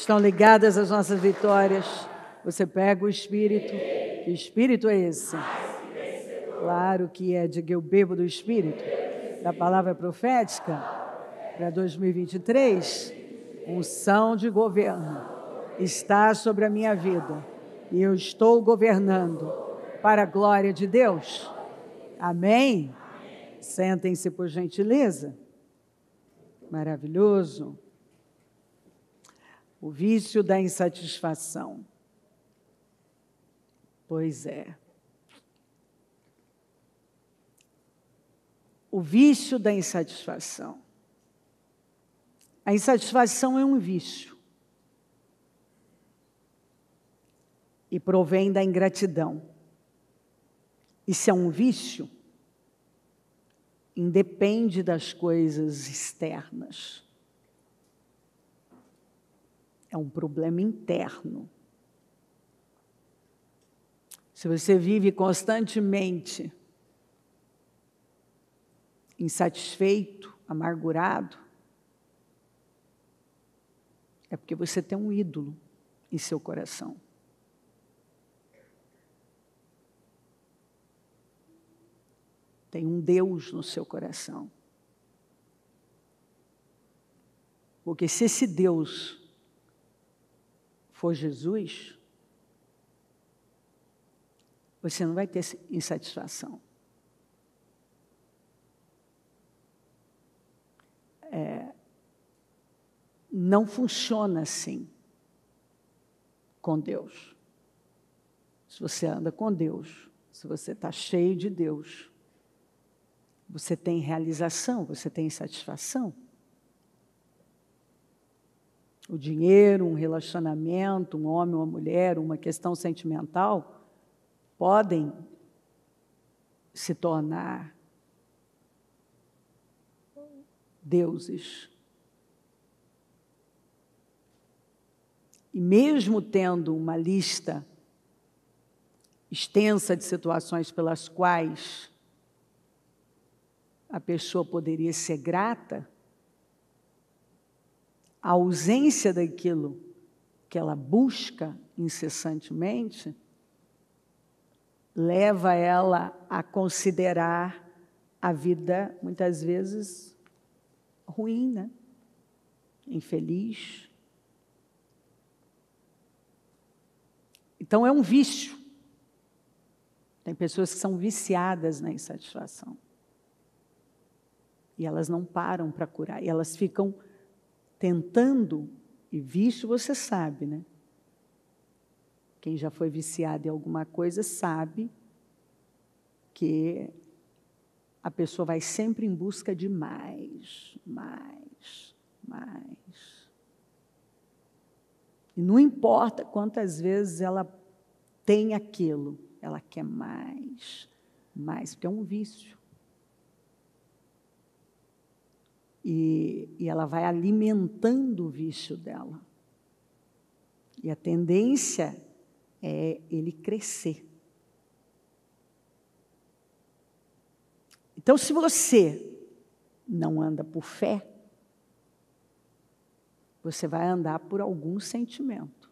estão ligadas às nossas vitórias. Você pega o Espírito. Que Espírito é esse? Claro que é, diga eu bebo do Espírito. Da palavra profética para 2023. Unção de governo está sobre a minha vida. E eu estou governando para a glória de Deus. Amém? Sentem-se, por gentileza. Maravilhoso. O vício da insatisfação. Pois é. O vício da insatisfação. A insatisfação é um vício. E provém da ingratidão. E se é um vício, independe das coisas externas. É um problema interno. Se você vive constantemente insatisfeito, amargurado, é porque você tem um ídolo em seu coração. Tem um Deus no seu coração. Porque se esse Deus for Jesus, você não vai ter insatisfação. Não funciona assim com Deus. Se você anda com Deus, se você está cheio de Deus, você tem realização, você tem satisfação. O dinheiro, um relacionamento, um homem, uma mulher, uma questão sentimental, podem se tornar deuses. E mesmo tendo uma lista extensa de situações pelas quais a pessoa poderia ser grata, a ausência daquilo que ela busca incessantemente leva ela a considerar a vida, muitas vezes, ruim, né? Infeliz. Então, é um vício. Tem pessoas que são viciadas na insatisfação. E elas não param para curar. E elas ficam tentando, e vício você sabe, né? Quem já foi viciado em alguma coisa sabe que a pessoa vai sempre em busca de mais, mais, mais. E não importa quantas vezes ela tem aquilo, ela quer mais, mais, porque é um vício. E ela vai alimentando o vício dela. E a tendência é ele crescer. Então, se você não anda por fé, você vai andar por algum sentimento.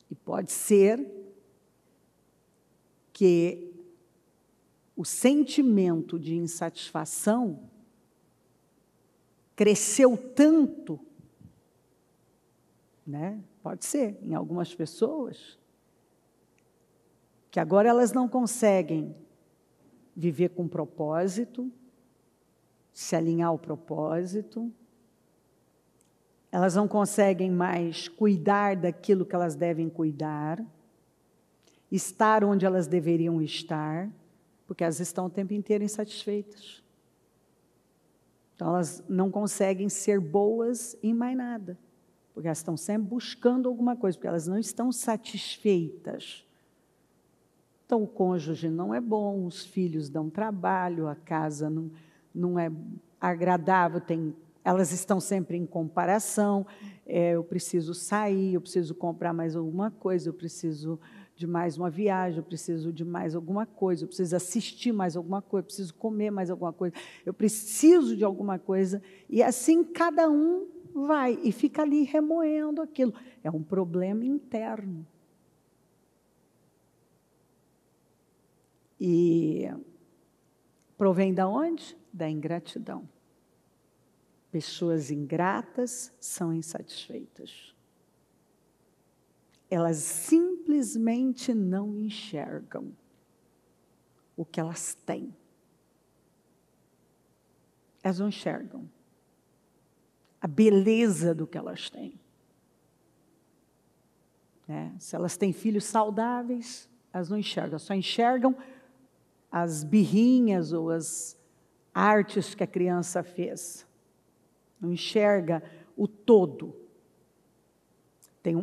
E pode ser que o sentimento de insatisfação cresceu tanto, né? Pode ser, em algumas pessoas, que agora elas não conseguem viver com propósito, se alinhar ao propósito, elas não conseguem mais cuidar daquilo que elas devem cuidar, estar onde elas deveriam estar, porque elas estão o tempo inteiro insatisfeitas. Então, elas não conseguem ser boas em mais nada, porque elas estão sempre buscando alguma coisa, porque elas não estão satisfeitas. Então, o cônjuge não é bom, os filhos dão trabalho, a casa não é agradável, elas estão sempre em comparação, eu preciso sair, eu preciso comprar mais alguma coisa, eu preciso de mais uma viagem, eu preciso de mais alguma coisa, eu preciso assistir mais alguma coisa, eu preciso comer mais alguma coisa, eu preciso de alguma coisa, e assim cada um vai e fica ali remoendo aquilo. É um problema interno. E provém da onde? Da ingratidão. Pessoas ingratas são insatisfeitas. Elas simplesmente não enxergam o que elas têm. Elas não enxergam a beleza do que elas têm. Se elas têm filhos saudáveis, elas não enxergam, só enxergam as birrinhas ou as artes que a criança fez. Não enxerga o todo. Tem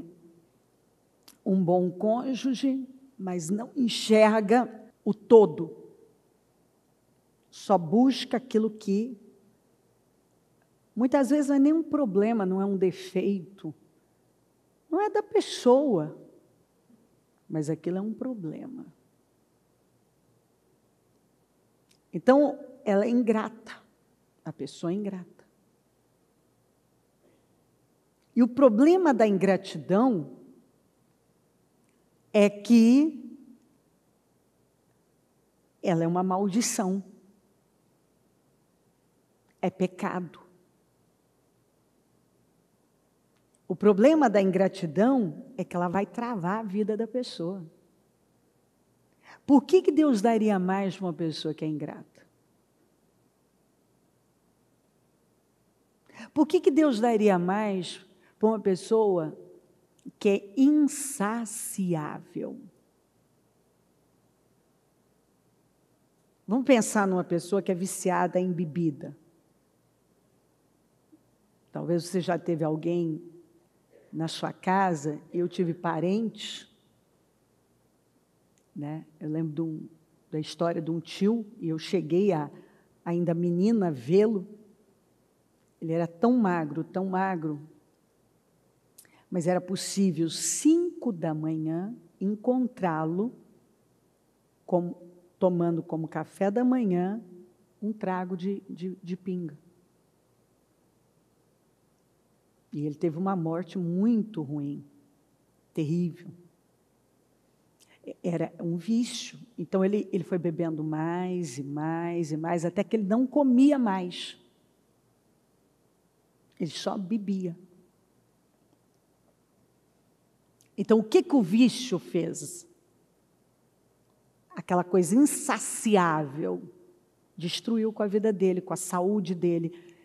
um bom cônjuge, mas não enxerga o todo. Só busca aquilo que muitas vezes não é nenhum problema, não é um defeito. Não é da pessoa, mas aquilo é um problema. Então, ela é ingrata. A pessoa é ingrata. E o problema da ingratidão é que ela é uma maldição. É pecado. O problema da ingratidão é que ela vai travar a vida da pessoa. Por que Deus daria mais para uma pessoa que é ingrata? Por que Deus daria mais para uma pessoa que é insaciável? Vamos pensar numa pessoa que é viciada em bebida. Talvez você já teve alguém na sua casa. Eu tive parentes, eu lembro da história de um tio, e eu cheguei ainda menina, vê-lo. Ele era tão magro, mas era possível, 5 da manhã, encontrá-lo tomando como café da manhã um trago de pinga. E ele teve uma morte muito ruim, terrível. Era um vício. Então, ele foi bebendo mais e mais e mais, até que ele não comia mais. Ele só bebia. Então, o que o vício fez? Aquela coisa insaciável, destruiu com a vida dele, com a saúde dele,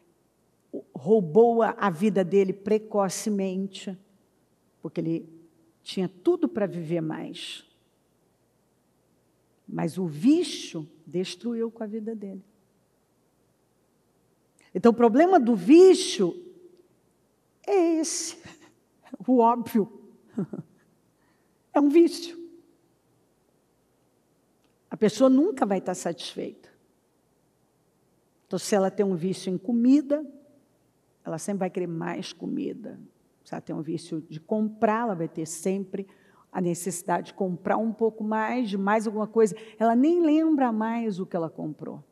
roubou a vida dele precocemente, porque ele tinha tudo para viver mais. Mas o vício destruiu com a vida dele. Então, o problema do vício é esse, o óbvio. É um vício. A pessoa nunca vai estar satisfeita. Então, se ela tem um vício em comida, ela sempre vai querer mais comida. Se ela tem um vício de comprar, ela vai ter sempre a necessidade de comprar um pouco mais, de mais alguma coisa. Ela nem lembra mais o que ela comprou.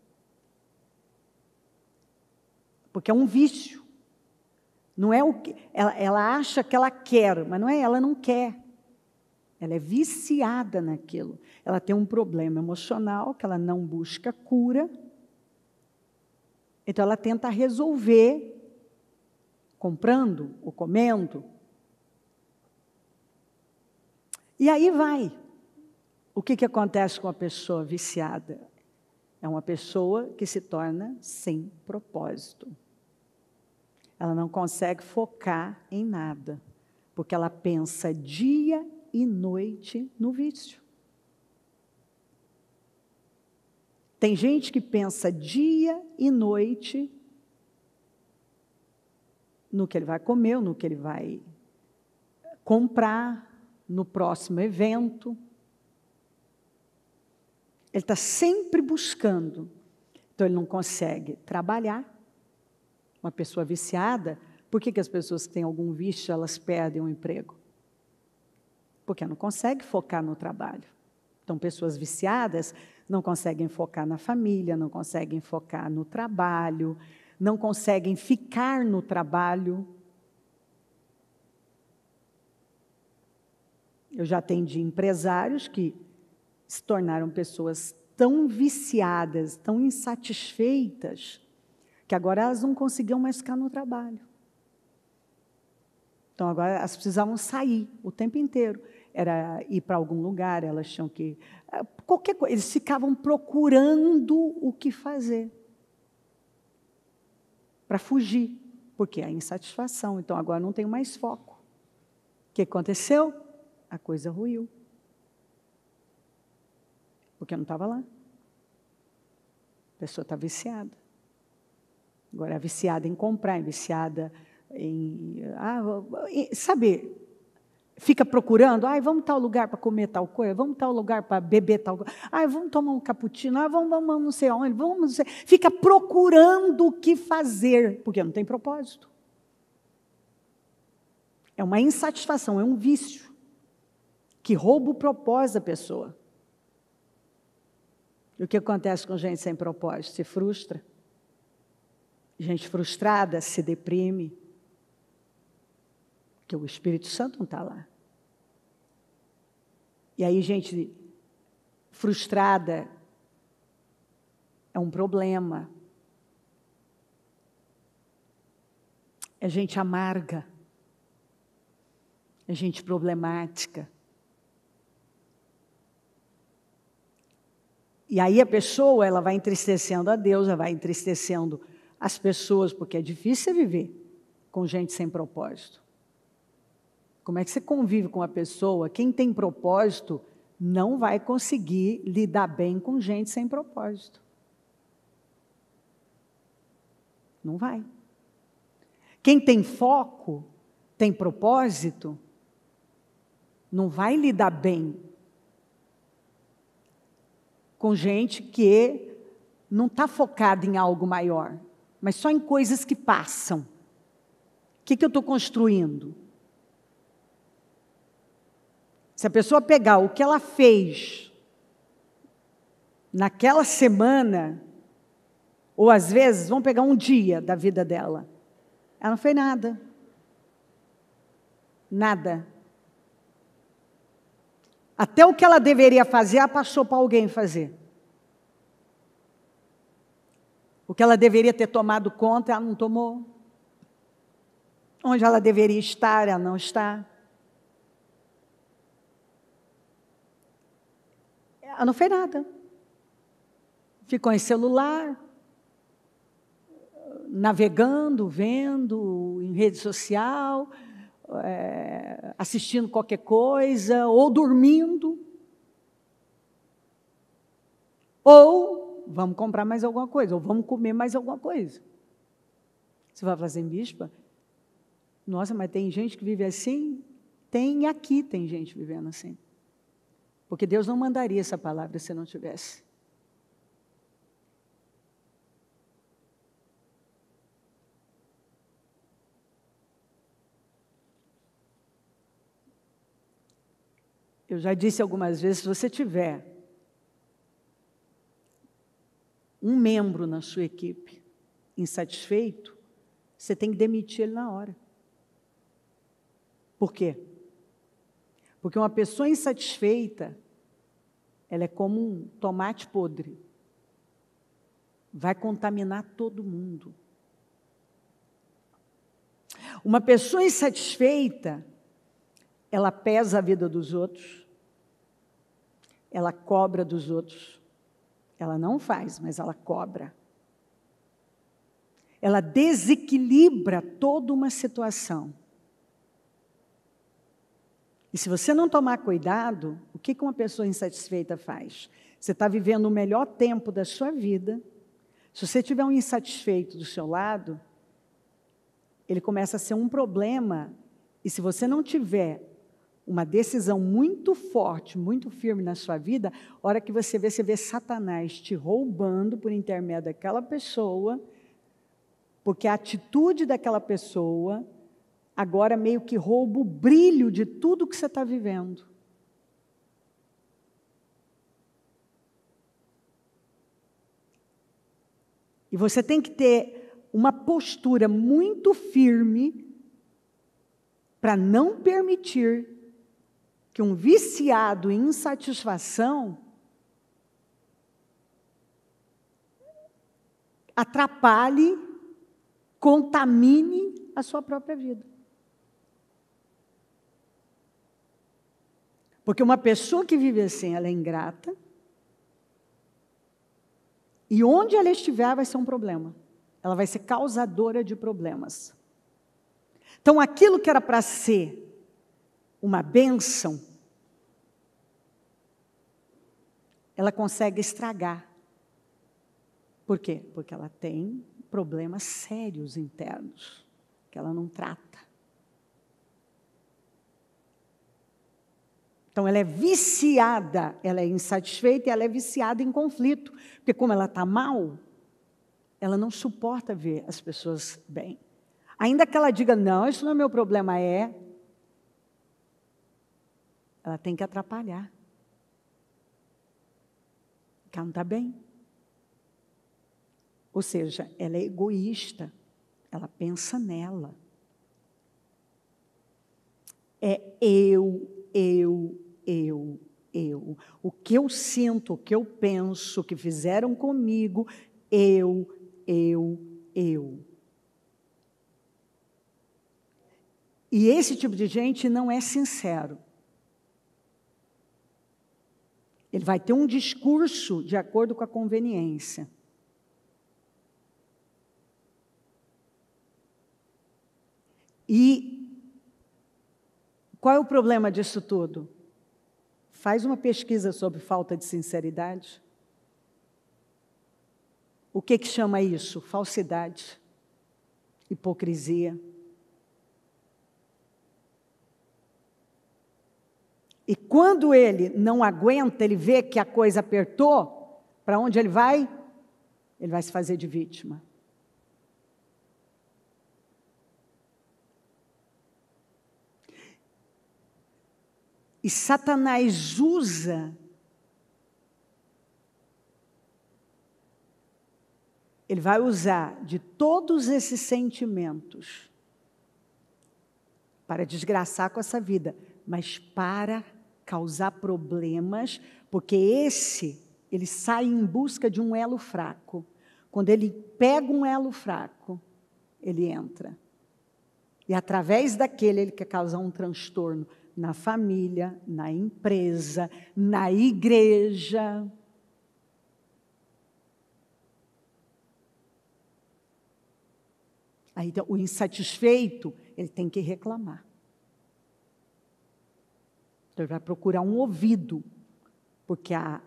Porque é um vício. Não é o que ela acha que ela quer, mas não é, ela não quer. Ela é viciada naquilo. Ela tem um problema emocional que ela não busca cura. Então ela tenta resolver comprando ou comendo. E aí vai. O que acontece com a pessoa viciada? É uma pessoa que se torna sem propósito. Ela não consegue focar em nada, porque ela pensa dia e noite no vício. Tem gente que pensa dia e noite no que ele vai comer, no que ele vai comprar, no próximo evento. Ele está sempre buscando. Então, ele não consegue trabalhar. Uma pessoa viciada, por que as pessoas que têm algum vício, elas perdem o emprego? Porque não conseguem focar no trabalho. Então, pessoas viciadas não conseguem focar na família, não conseguem focar no trabalho, não conseguem ficar no trabalho, Eu já atendi empresários que se tornaram pessoas tão viciadas, tão insatisfeitas, que agora elas não conseguiam mais ficar no trabalho. Então, agora elas precisavam sair o tempo inteiro. Era ir para algum lugar, elas tinham que... Qualquer coisa, eles ficavam procurando o que fazer para fugir, porque a insatisfação. Então, agora não tenho mais foco. O que aconteceu? A coisa ruiu. Porque eu não estava lá. A pessoa está viciada. Agora é viciada em comprar, é viciada em... sabe, fica procurando, vamos tal lugar para comer tal coisa, vamos tal lugar para beber tal coisa, vamos tomar um cappuccino, vamos não sei aonde, vamos não sei... Fica procurando o que fazer, porque não tem propósito. É uma insatisfação, é um vício que rouba o propósito da pessoa. E o que acontece com gente sem propósito? Se frustra. Gente frustrada se deprime, porque o Espírito Santo não está lá. E aí, gente frustrada é um problema. É gente amarga. É gente problemática. E aí a pessoa, ela vai entristecendo a Deus, ela vai entristecendo as pessoas, porque é difícil viver com gente sem propósito. Como é que você convive com uma pessoa? Quem tem propósito não vai conseguir lidar bem com gente sem propósito. Não vai. Quem tem foco, tem propósito, não vai lidar bem com gente que não está focada em algo maior, mas só em coisas que passam. O que eu estou construindo? Se a pessoa pegar o que ela fez naquela semana, ou às vezes, vamos pegar um dia da vida dela, ela não fez nada. Nada. Até o que ela deveria fazer, ela passou para alguém fazer. O que ela deveria ter tomado conta, ela não tomou. Onde ela deveria estar, ela não está. Ela não fez nada. Ficou em celular, navegando, vendo, em rede social, assistindo qualquer coisa, ou dormindo. Ou vamos comprar mais alguma coisa, ou vamos comer mais alguma coisa. Você vai falar assim, bispa, nossa, mas tem gente que vive assim? Tem, aqui tem gente vivendo assim. Porque Deus não mandaria essa palavra se não tivesse. Eu já disse algumas vezes, se você tiver um membro na sua equipe insatisfeito, você tem que demitir ele na hora. Por quê? Porque uma pessoa insatisfeita, ela é como um tomate podre. Vai contaminar todo mundo. Uma pessoa insatisfeita, ela pesa a vida dos outros, ela cobra dos outros. Ela não faz, mas ela cobra. Ela desequilibra toda uma situação. E se você não tomar cuidado, o que uma pessoa insatisfeita faz? Você está vivendo o melhor tempo da sua vida. Se você tiver um insatisfeito do seu lado, ele começa a ser um problema. E se você não tiver uma decisão muito forte, muito firme na sua vida, a hora que você vê Satanás te roubando por intermédio daquela pessoa, porque a atitude daquela pessoa agora meio que rouba o brilho de tudo que você está vivendo. E você tem que ter uma postura muito firme para não permitir que um viciado em insatisfação atrapalhe, contamine a sua própria vida. Porque uma pessoa que vive assim, ela é ingrata, e onde ela estiver vai ser um problema. Ela vai ser causadora de problemas. Então, aquilo que era para ser uma bênção, ela consegue estragar. Por quê? Porque ela tem problemas sérios internos, que ela não trata. Então, ela é viciada, ela é insatisfeita e ela é viciada em conflito. Porque como ela está mal, ela não suporta ver as pessoas bem. Ainda que ela diga, não, isso não é meu problema, ela tem que atrapalhar. Porque ela não está bem. Ou seja, ela é egoísta, ela pensa nela. É eu. O que eu sinto, o que eu penso, o que fizeram comigo, eu. E esse tipo de gente não é sincero. Ele vai ter um discurso de acordo com a conveniência. E qual é o problema disso tudo? Faz uma pesquisa sobre falta de sinceridade. O que chama isso? Falsidade, hipocrisia. E quando ele não aguenta, ele vê que a coisa apertou, para onde ele vai? Ele vai se fazer de vítima. E Satanás usa, ele vai usar de todos esses sentimentos para desgraçar com essa vida, mas para causar problemas, porque ele sai em busca de um elo fraco. Quando ele pega um elo fraco, ele entra. E através daquele ele quer causar um transtorno na família, na empresa, na igreja. Aí, então, o insatisfeito, ele tem que reclamar. Então, ele vai procurar um ouvido, porque a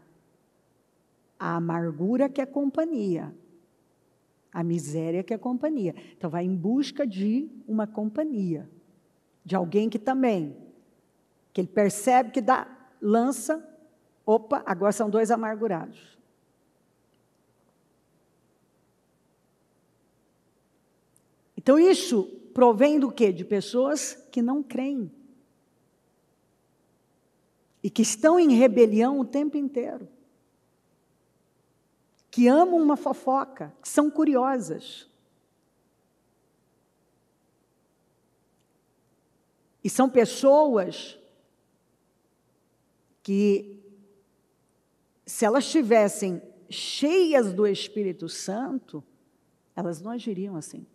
amargura quer companhia, a miséria quer companhia. Então, vai em busca de uma companhia, de alguém que também, que ele percebe que lança, opa, agora são dois amargurados. Então, isso provém do quê? De pessoas que não creem. E que estão em rebelião o tempo inteiro. Que amam uma fofoca, que são curiosas. E são pessoas que, se elas estivessem cheias do Espírito Santo, elas não agiriam assim.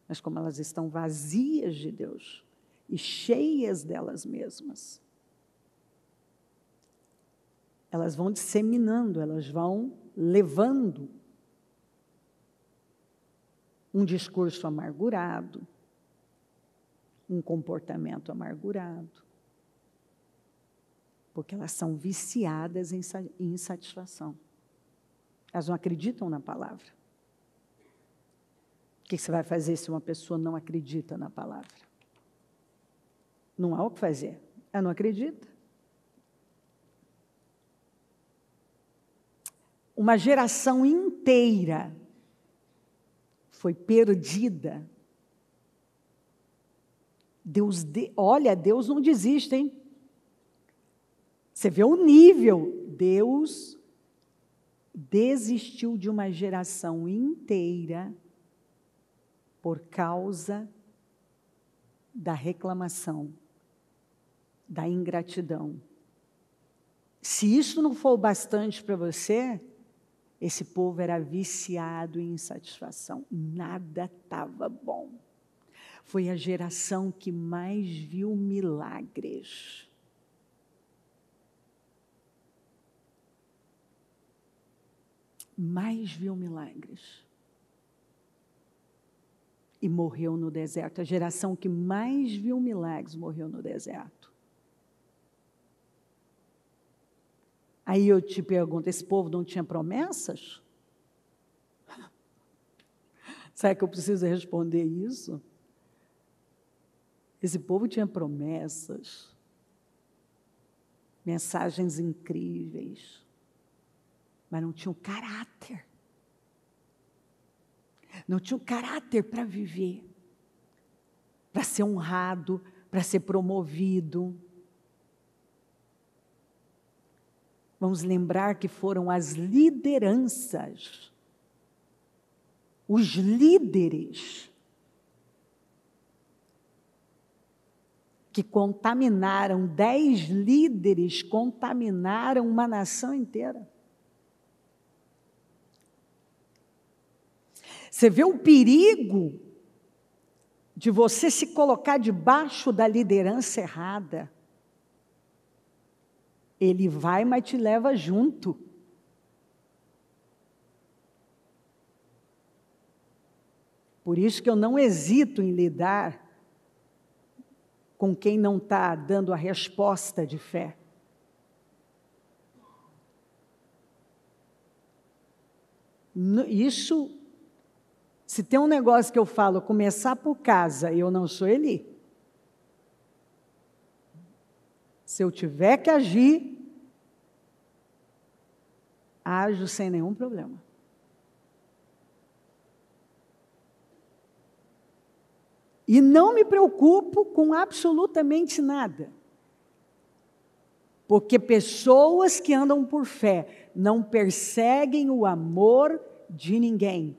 Mas como elas estão vazias de Deus e cheias delas mesmas, elas vão disseminando, elas vão levando um discurso amargurado, um comportamento amargurado, porque elas são viciadas em insatisfação. Elas não acreditam na palavra. O que você vai fazer se uma pessoa não acredita na palavra? Não há o que fazer. Ela não acredita. Uma geração inteira foi perdida. Olha, Deus não desiste, hein? Você vê o nível. Deus desistiu de uma geração inteira por causa da reclamação, da ingratidão. Se isso não for o bastante para você, esse povo era viciado em insatisfação. Nada estava bom. Foi a geração que mais viu milagres. Mais viu milagres. E morreu no deserto. A geração que mais viu milagres morreu no deserto. Aí eu te pergunto, esse povo não tinha promessas? Será que eu preciso responder isso? Esse povo tinha promessas, mensagens incríveis, mas não tinha o caráter. Não tinha o caráter para viver, para ser honrado, para ser promovido. Vamos lembrar que foram as lideranças, os líderes, que contaminaram, 10 líderes contaminaram uma nação inteira. Você vê o perigo de você se colocar debaixo da liderança errada. Ele vai, mas te leva junto. Por isso que eu não hesito em lidar com quem não está dando a resposta de fé. Isso, se tem um negócio que eu falo, começar por casa, eu não sou Eli. Se eu tiver que agir, ajo sem nenhum problema. E não me preocupo com absolutamente nada. Porque pessoas que andam por fé não perseguem o amor de ninguém.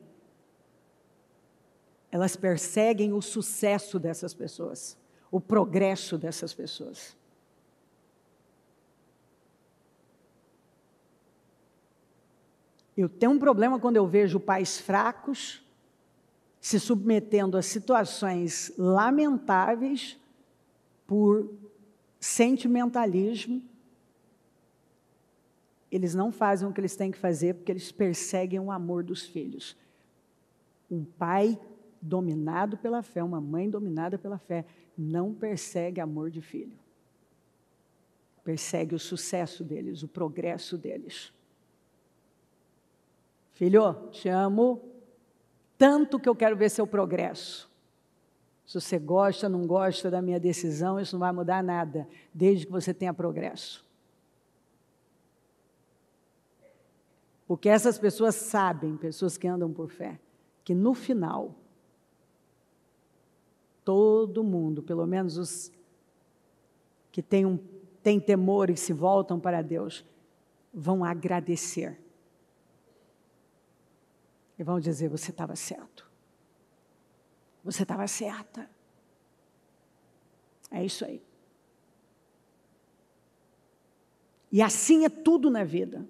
Elas perseguem o sucesso dessas pessoas, o progresso dessas pessoas. Eu tenho um problema quando eu vejo pais fracos se submetendo a situações lamentáveis por sentimentalismo. Eles não fazem o que eles têm que fazer porque eles perseguem o amor dos filhos. Um pai dominado pela fé, uma mãe dominada pela fé, não persegue amor de filho. Persegue o sucesso deles, o progresso deles. Filho, te amo tanto que eu quero ver seu progresso. Se você gosta, não gosta da minha decisão, isso não vai mudar nada, desde que você tenha progresso. Porque essas pessoas sabem, pessoas que andam por fé, que no final, todo mundo, pelo menos os que têm temor e se voltam para Deus, vão agradecer. E vão dizer, você estava certo. Você estava certa. É isso aí. E assim é tudo na vida.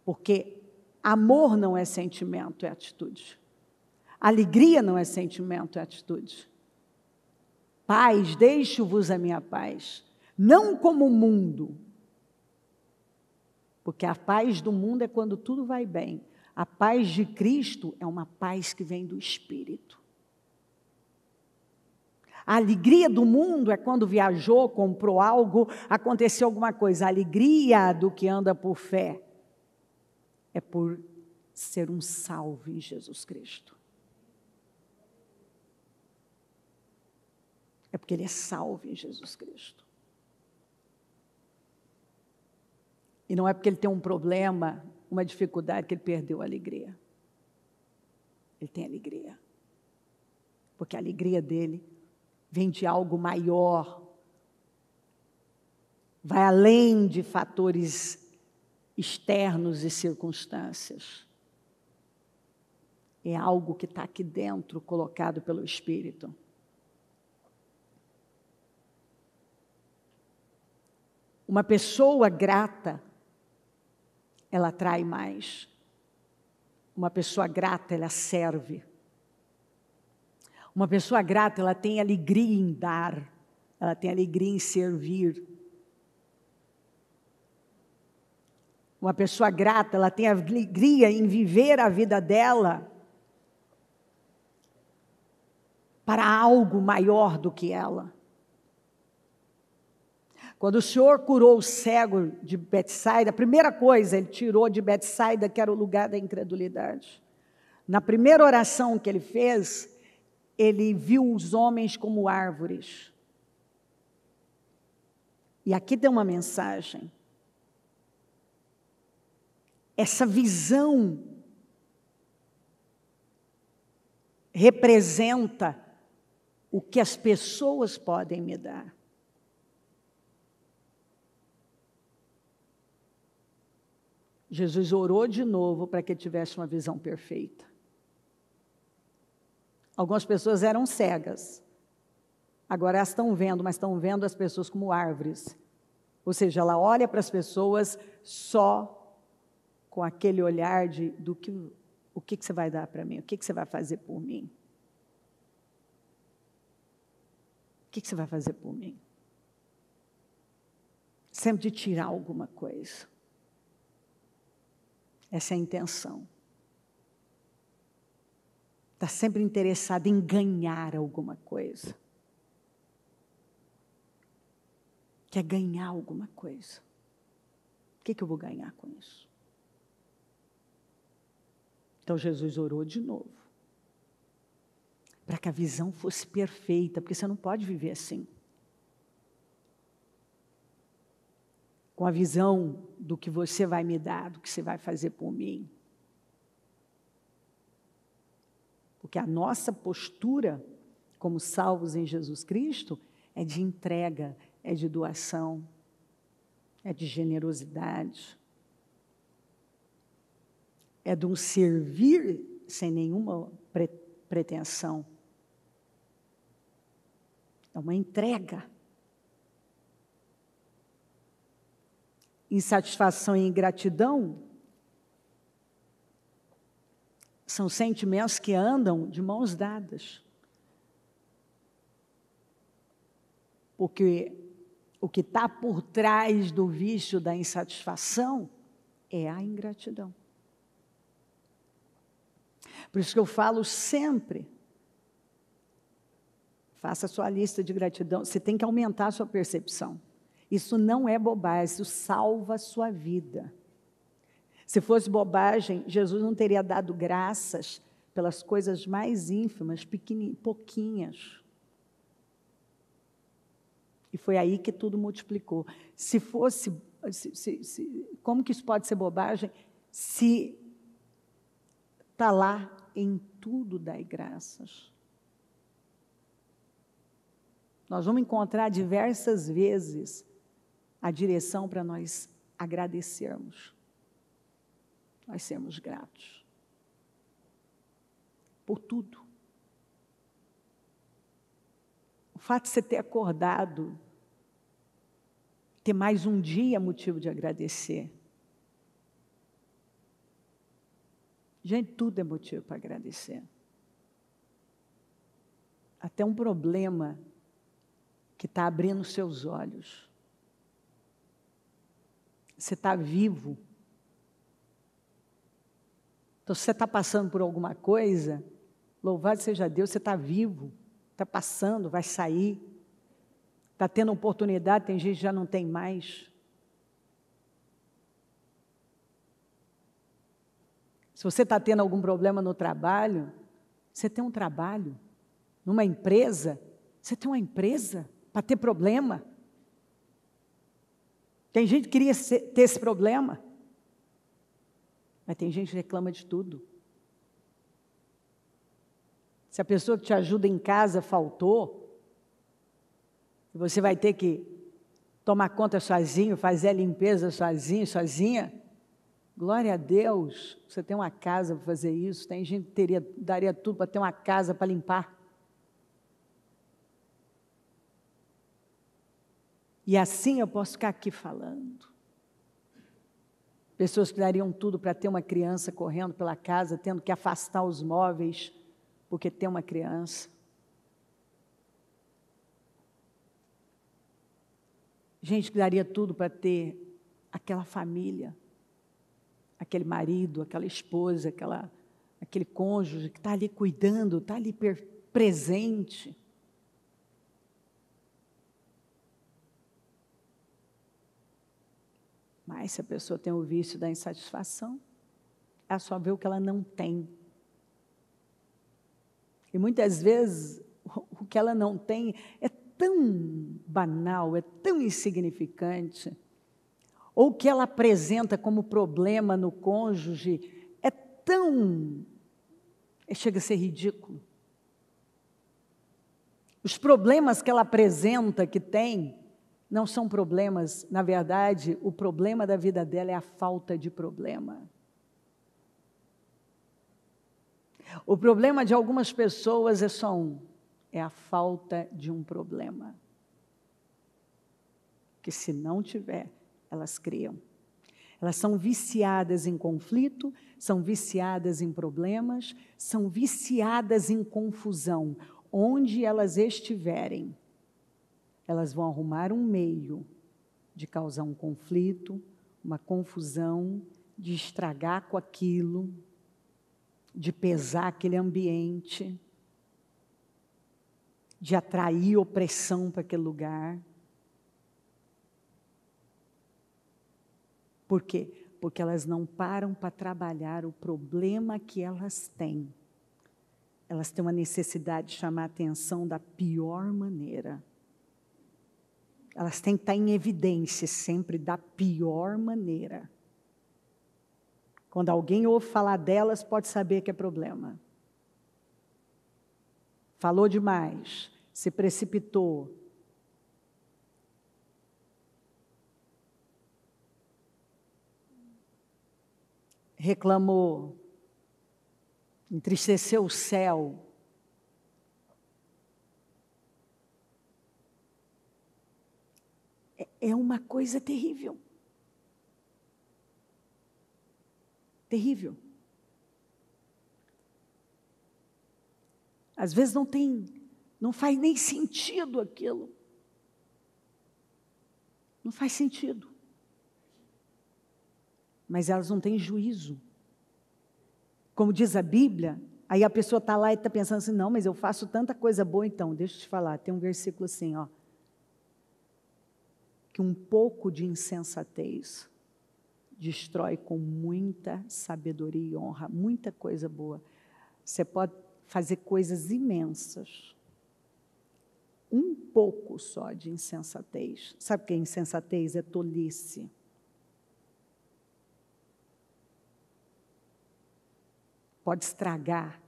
Porque amor não é sentimento, é atitude. Alegria não é sentimento, é atitude. Paz, deixo-vos a minha paz. Não como o mundo. Porque a paz do mundo é quando tudo vai bem. A paz de Cristo é uma paz que vem do Espírito. A alegria do mundo é quando viajou, comprou algo, aconteceu alguma coisa. A alegria do que anda por fé é por ser um salvo em Jesus Cristo. É porque ele é salvo em Jesus Cristo. E não é porque ele tem um problema, uma dificuldade, que ele perdeu a alegria. Ele tem alegria. Porque a alegria dele vem de algo maior. Vai além de fatores externos e circunstâncias. É algo que está aqui dentro, colocado pelo Espírito. Uma pessoa grata, ela atrai mais. Uma pessoa grata, ela serve. Uma pessoa grata, ela tem alegria em dar, ela tem alegria em servir. Uma pessoa grata, ela tem alegria em viver a vida dela para algo maior do que ela. Quando o Senhor curou o cego de Betsaida, a primeira coisa, Ele tirou de Betsaida, que era o lugar da incredulidade. Na primeira oração que Ele fez, Ele viu os homens como árvores. E aqui tem uma mensagem. Essa visão representa o que as pessoas podem me dar. Jesus orou de novo para que ele tivesse uma visão perfeita. Algumas pessoas eram cegas. Agora elas estão vendo, mas estão vendo as pessoas como árvores. Ou seja, ela olha para as pessoas só com aquele olhar de o que você vai dar para mim? O que você vai fazer por mim? O que você vai fazer por mim? Sempre de tirar alguma coisa. Essa é a intenção. Está sempre interessado em ganhar alguma coisa. Quer ganhar alguma coisa. O que eu vou ganhar com isso? Então Jesus orou de novo. Para que a visão fosse perfeita, porque você não pode viver assim. Com a visão do que você vai me dar, do que você vai fazer por mim. Porque a nossa postura, como salvos em Jesus Cristo, é de entrega, é de doação, é de generosidade. É de um servir sem nenhuma pretensão. É uma entrega. Insatisfação e ingratidão são sentimentos que andam de mãos dadas. Porque o que está por trás do vício da insatisfação é a ingratidão. Por isso que eu falo sempre, faça a sua lista de gratidão, você tem que aumentar a sua percepção. Isso não é bobagem, isso salva a sua vida. Se fosse bobagem, Jesus não teria dado graças pelas coisas mais ínfimas, pouquinhas. E foi aí que tudo multiplicou. Se fosse, como que isso pode ser bobagem? Se está lá, em tudo dai graças. Nós vamos encontrar diversas vezes a direção para nós agradecermos. Nós sermos gratos. Por tudo. O fato de você ter acordado, ter mais um dia motivo de agradecer. Gente, tudo é motivo para agradecer. Até um problema que está abrindo seus olhos. Você está vivo. Então, se você está passando por alguma coisa, louvado seja Deus, você está vivo. Está passando, vai sair. Está tendo oportunidade, tem gente que já não tem mais. Se você está tendo algum problema no trabalho, você tem um trabalho. Numa empresa, você tem uma empresa para ter problema. Tem gente que queria ter esse problema. Mas tem gente que reclama de tudo. Se a pessoa que te ajuda em casa faltou, você vai ter que tomar conta sozinho, fazer a limpeza sozinho, sozinha. Glória a Deus, você tem uma casa para fazer isso. Tem gente que daria tudo para ter uma casa para limpar. E assim eu posso ficar aqui falando. Pessoas que dariam tudo para ter uma criança correndo pela casa, tendo que afastar os móveis, porque tem uma criança. Gente que daria tudo para ter aquela família, aquele marido, aquela esposa, aquele cônjuge que está ali cuidando, está ali presente. Mas se a pessoa tem o vício da insatisfação, ela só vê o que ela não tem. E muitas vezes o que ela não tem é tão banal, é tão insignificante, ou o que ela apresenta como problema no cônjuge é tão... chega a ser ridículo. Os problemas que ela apresenta que tem, não são problemas, na verdade, o problema da vida dela é a falta de problema. O problema de algumas pessoas é só um, é a falta de um problema. Que se não tiver, elas criam. Elas são viciadas em conflito, são viciadas em problemas, são viciadas em confusão. Onde elas estiverem, elas vão arrumar um meio de causar um conflito, uma confusão, de estragar com aquilo, de pesar aquele ambiente, de atrair opressão para aquele lugar. Por quê? Porque elas não param para trabalhar o problema que elas têm. Elas têm uma necessidade de chamar a atenção da pior maneira. Elas têm que estar em evidência sempre da pior maneira. Quando alguém ouve falar delas, pode saber que é problema. Falou demais, se precipitou. Reclamou, entristeceu o céu. É uma coisa terrível. Terrível. Às vezes não faz nem sentido aquilo. Não faz sentido. Mas elas não têm juízo. Como diz a Bíblia, aí a pessoa está lá e está pensando assim, não, mas eu faço tanta coisa boa, então, deixa eu te falar, tem um versículo assim, ó, que um pouco de insensatez destrói com muita sabedoria e honra, muita coisa boa. Você pode fazer coisas imensas. Um pouco só de insensatez. Sabe o que é insensatez? É tolice. Pode estragar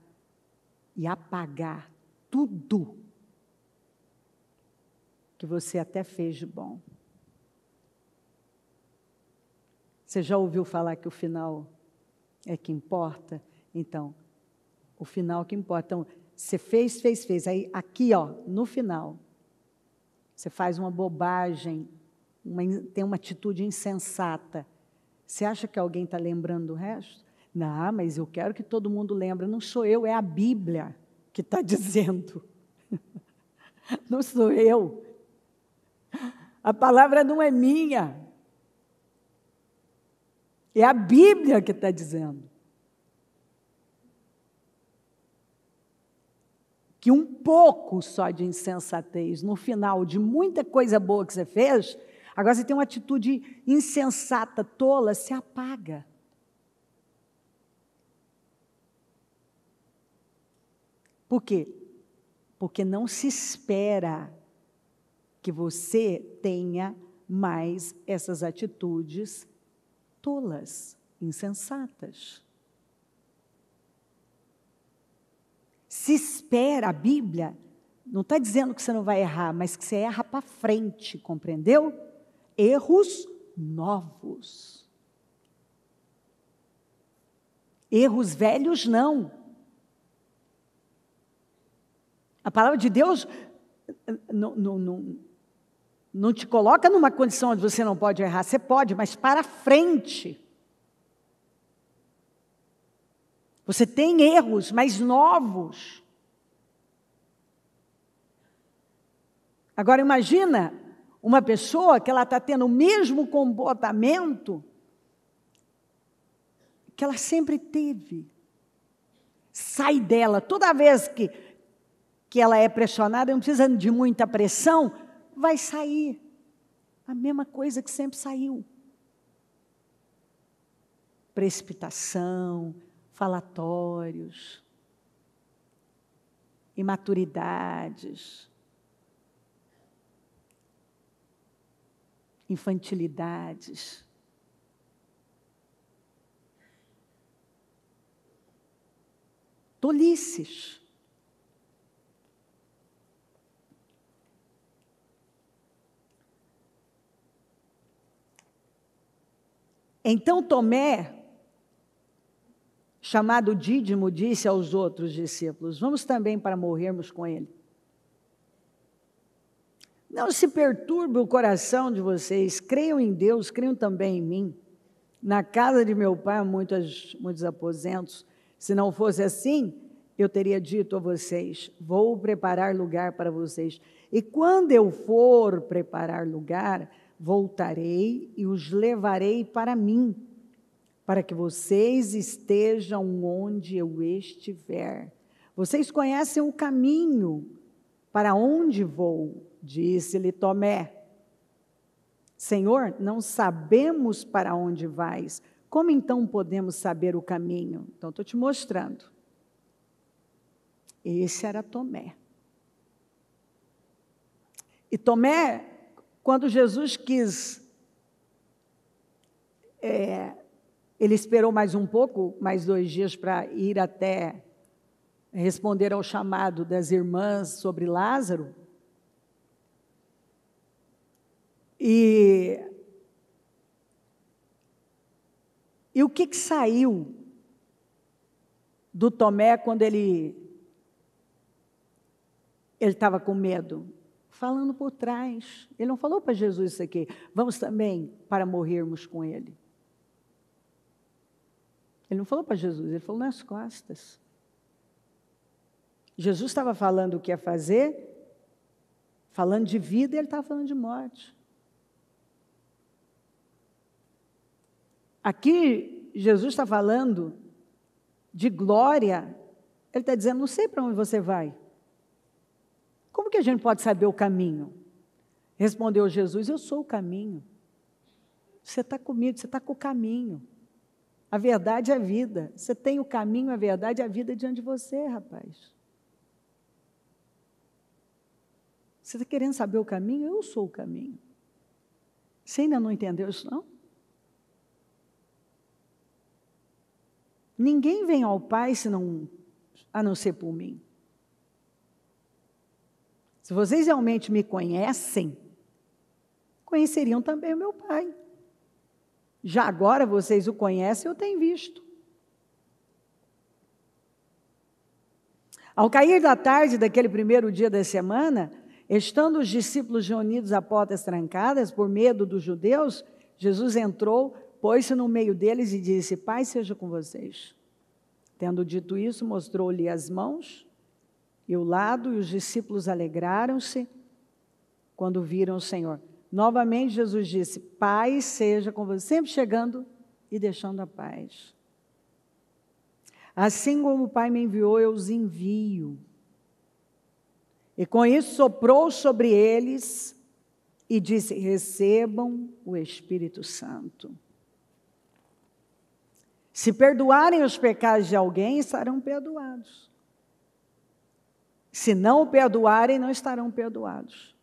e apagar tudo que você até fez de bom. Você já ouviu falar que o final é que importa? Então, o final que importa. Então, você fez. Aí, aqui, ó, no final, você faz uma bobagem, tem uma atitude insensata. Você acha que alguém está lembrando do resto? Não, mas eu quero que todo mundo lembre. Não sou eu, é a Bíblia que está dizendo. Não sou eu. A palavra não é minha. É a Bíblia que está dizendo. Que um pouco só de insensatez, no final de muita coisa boa que você fez, agora você tem uma atitude insensata, tola, se apaga. Por quê? Porque não se espera que você tenha mais essas atitudes tolas, insensatas. Se espera, a Bíblia não está dizendo que você não vai errar, mas que você erra para frente, compreendeu? Erros novos. Erros velhos, não. A palavra de Deus Não te coloca numa condição onde você não pode errar. Você pode, mas para frente. Você tem erros, mas novos. Agora imagina uma pessoa que ela está tendo o mesmo comportamento que ela sempre teve. Sai dela. Toda vez que ela é pressionada, não precisa de muita pressão, vai sair a mesma coisa que sempre saiu. Precipitação, falatórios, imaturidades, infantilidades. Tolices. Então Tomé, chamado Dídimo, disse aos outros discípulos: vamos também para morrermos com ele. Não se perturbe o coração de vocês, creiam em Deus, creiam também em mim. Na casa de meu pai há muitos aposentos. Se não fosse assim, eu teria dito a vocês: vou preparar lugar para vocês. E quando eu for preparar lugar, voltarei e os levarei para mim, para que vocês estejam onde eu estiver. Vocês conhecem o caminho para onde vou, disse-lhe Tomé. Senhor, não sabemos para onde vais. Como então podemos saber o caminho? Então, estou te mostrando. Esse era Tomé. E Tomé, quando Jesus quis, ele esperou mais um pouco, mais 2 dias para ir até responder ao chamado das irmãs sobre Lázaro. E o que saiu do Tomé quando ele estava com medo? Falando por trás. Ele não falou para Jesus isso aqui: vamos também para morrermos com ele. Ele não falou para Jesus, ele falou nas costas. Jesus estava falando o que ia fazer, falando de vida, e ele estava falando de morte. Aqui, Jesus está falando de glória. Ele está dizendo: não sei para onde você vai. Como que a gente pode saber o caminho? Respondeu Jesus: eu sou o caminho. Você está comigo, você está com o caminho. A verdade é a vida. Você tem o caminho, a verdade é a vida diante de você, rapaz. Você está querendo saber o caminho? Eu sou o caminho. Você ainda não entendeu isso, não? Ninguém vem ao Pai a não ser por mim. Se vocês realmente me conhecem, conheceriam também o meu Pai. Já agora vocês o conhecem, eu tenho visto. Ao cair da tarde daquele primeiro dia da semana, estando os discípulos reunidos a portas trancadas, por medo dos judeus, Jesus entrou, pôs-se no meio deles e disse: paz seja com vocês. Tendo dito isso, mostrou-lhe as mãos e o lado, e os discípulos alegraram-se quando viram o Senhor. Novamente Jesus disse: paz seja com vocês, sempre chegando e deixando a paz. Assim como o Pai me enviou, eu os envio. E com isso soprou sobre eles e disse: recebam o Espírito Santo. Se perdoarem os pecados de alguém, estarão perdoados. Se não o perdoarem, não estarão perdoados.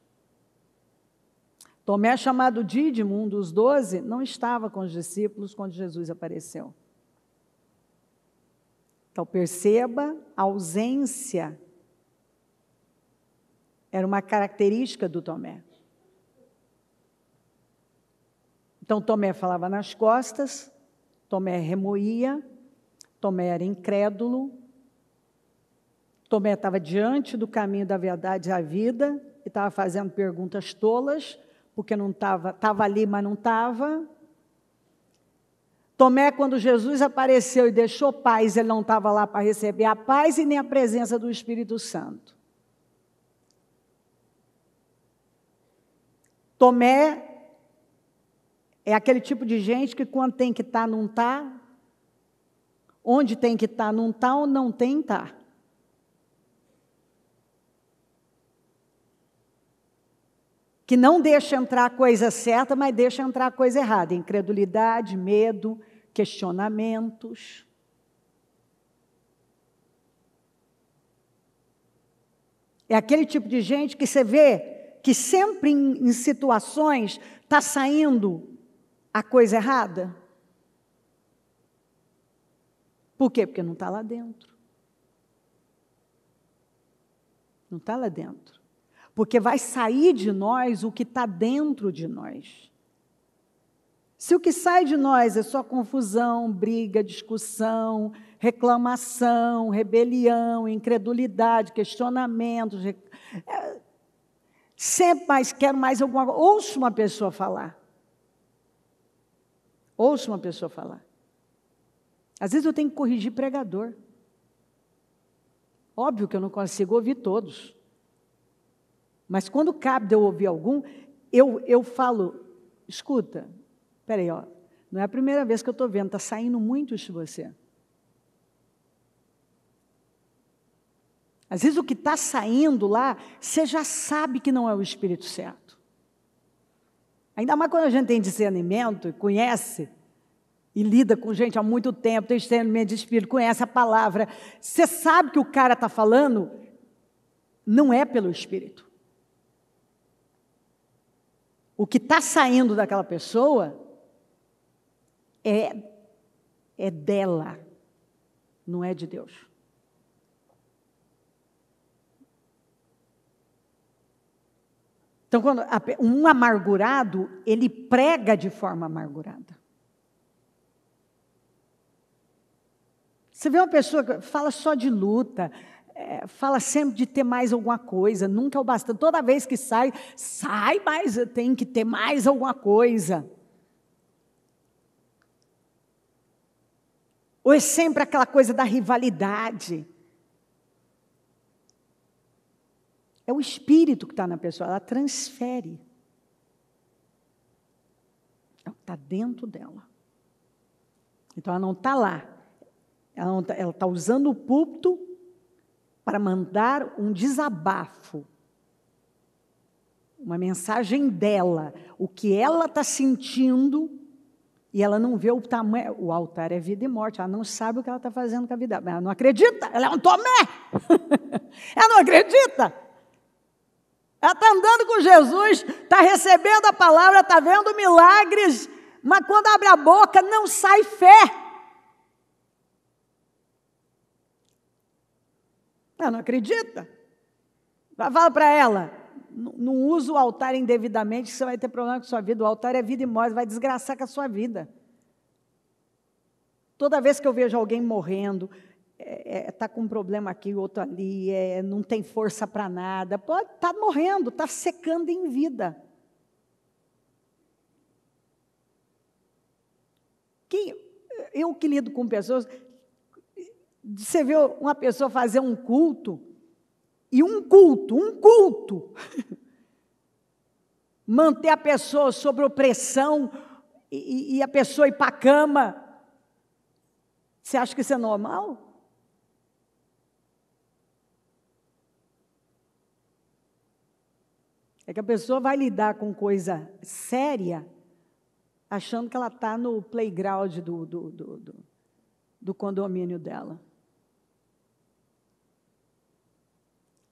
Tomé, chamado Dídimo, um dos 12, não estava com os discípulos quando Jesus apareceu. Então, perceba, a ausência era uma característica do Tomé. Então, Tomé falava nas costas, Tomé remoía, Tomé era incrédulo, Tomé estava diante do caminho da verdade e da vida, e estava fazendo perguntas tolas, porque não estava ali, mas não estava. Tomé, quando Jesus apareceu e deixou paz, ele não estava lá para receber a paz e nem a presença do Espírito Santo. Tomé é aquele tipo de gente que quando tem que estar, não está. Onde tem que estar, não está, ou não tem, está. Que não deixa entrar a coisa certa, mas deixa entrar a coisa errada. Incredulidade, medo, questionamentos. É aquele tipo de gente que você vê que sempre em situações está saindo a coisa errada. Por quê? Porque não está lá dentro. Não está lá dentro. Porque vai sair de nós o que está dentro de nós. Se o que sai de nós é só confusão, briga, discussão, reclamação, rebelião, incredulidade, questionamentos, sempre mais quero mais alguma coisa. Ouço uma pessoa falar. Ouço uma pessoa falar. Às vezes eu tenho que corrigir pregador. Óbvio que eu não consigo ouvir todos. Mas quando cabe de eu ouvir algum, eu falo, escuta, peraí, ó, não é a primeira vez que eu estou vendo, está saindo muito isso de você. Às vezes o que está saindo lá, você já sabe que não é o Espírito certo. Ainda mais quando a gente tem discernimento, conhece, e lida com gente há muito tempo, tem discernimento de Espírito, conhece a palavra, você sabe que o cara está falando, não é pelo Espírito. O que está saindo daquela pessoa é dela, não é de Deus. Então, quando um amargurado, ele prega de forma amargurada. Você vê uma pessoa que fala só de luta, fala sempre de ter mais alguma coisa, nunca é o bastante. Toda vez que sai mais, tem que ter mais alguma coisa. Ou é sempre aquela coisa da rivalidade. É o espírito que está na pessoa, ela transfere. Está dentro dela. Então ela não está lá. Ela está usando o púlpito para mandar um desabafo, uma mensagem dela, o que ela está sentindo, e ela não vê o tamanho. O altar é vida e morte, ela não sabe o que ela está fazendo com a vida. Ela não acredita, ela é um Tomé. Ela não acredita. Ela está andando com Jesus, está recebendo a palavra, está vendo milagres, mas quando abre a boca não sai fé. Ela não acredita. Fala para ela, não usa o altar indevidamente, que você vai ter problema com a sua vida. O altar é vida e morte, vai desgraçar com a sua vida. Toda vez que eu vejo alguém morrendo, está com um problema aqui, outro ali, não tem força para nada, está morrendo, está secando em vida. Eu que lido com pessoas, você vê uma pessoa fazer um culto, e um culto, manter a pessoa sob opressão, e a pessoa ir para a cama, você acha que isso é normal? É que a pessoa vai lidar com coisa séria, achando que ela está no playground do condomínio dela.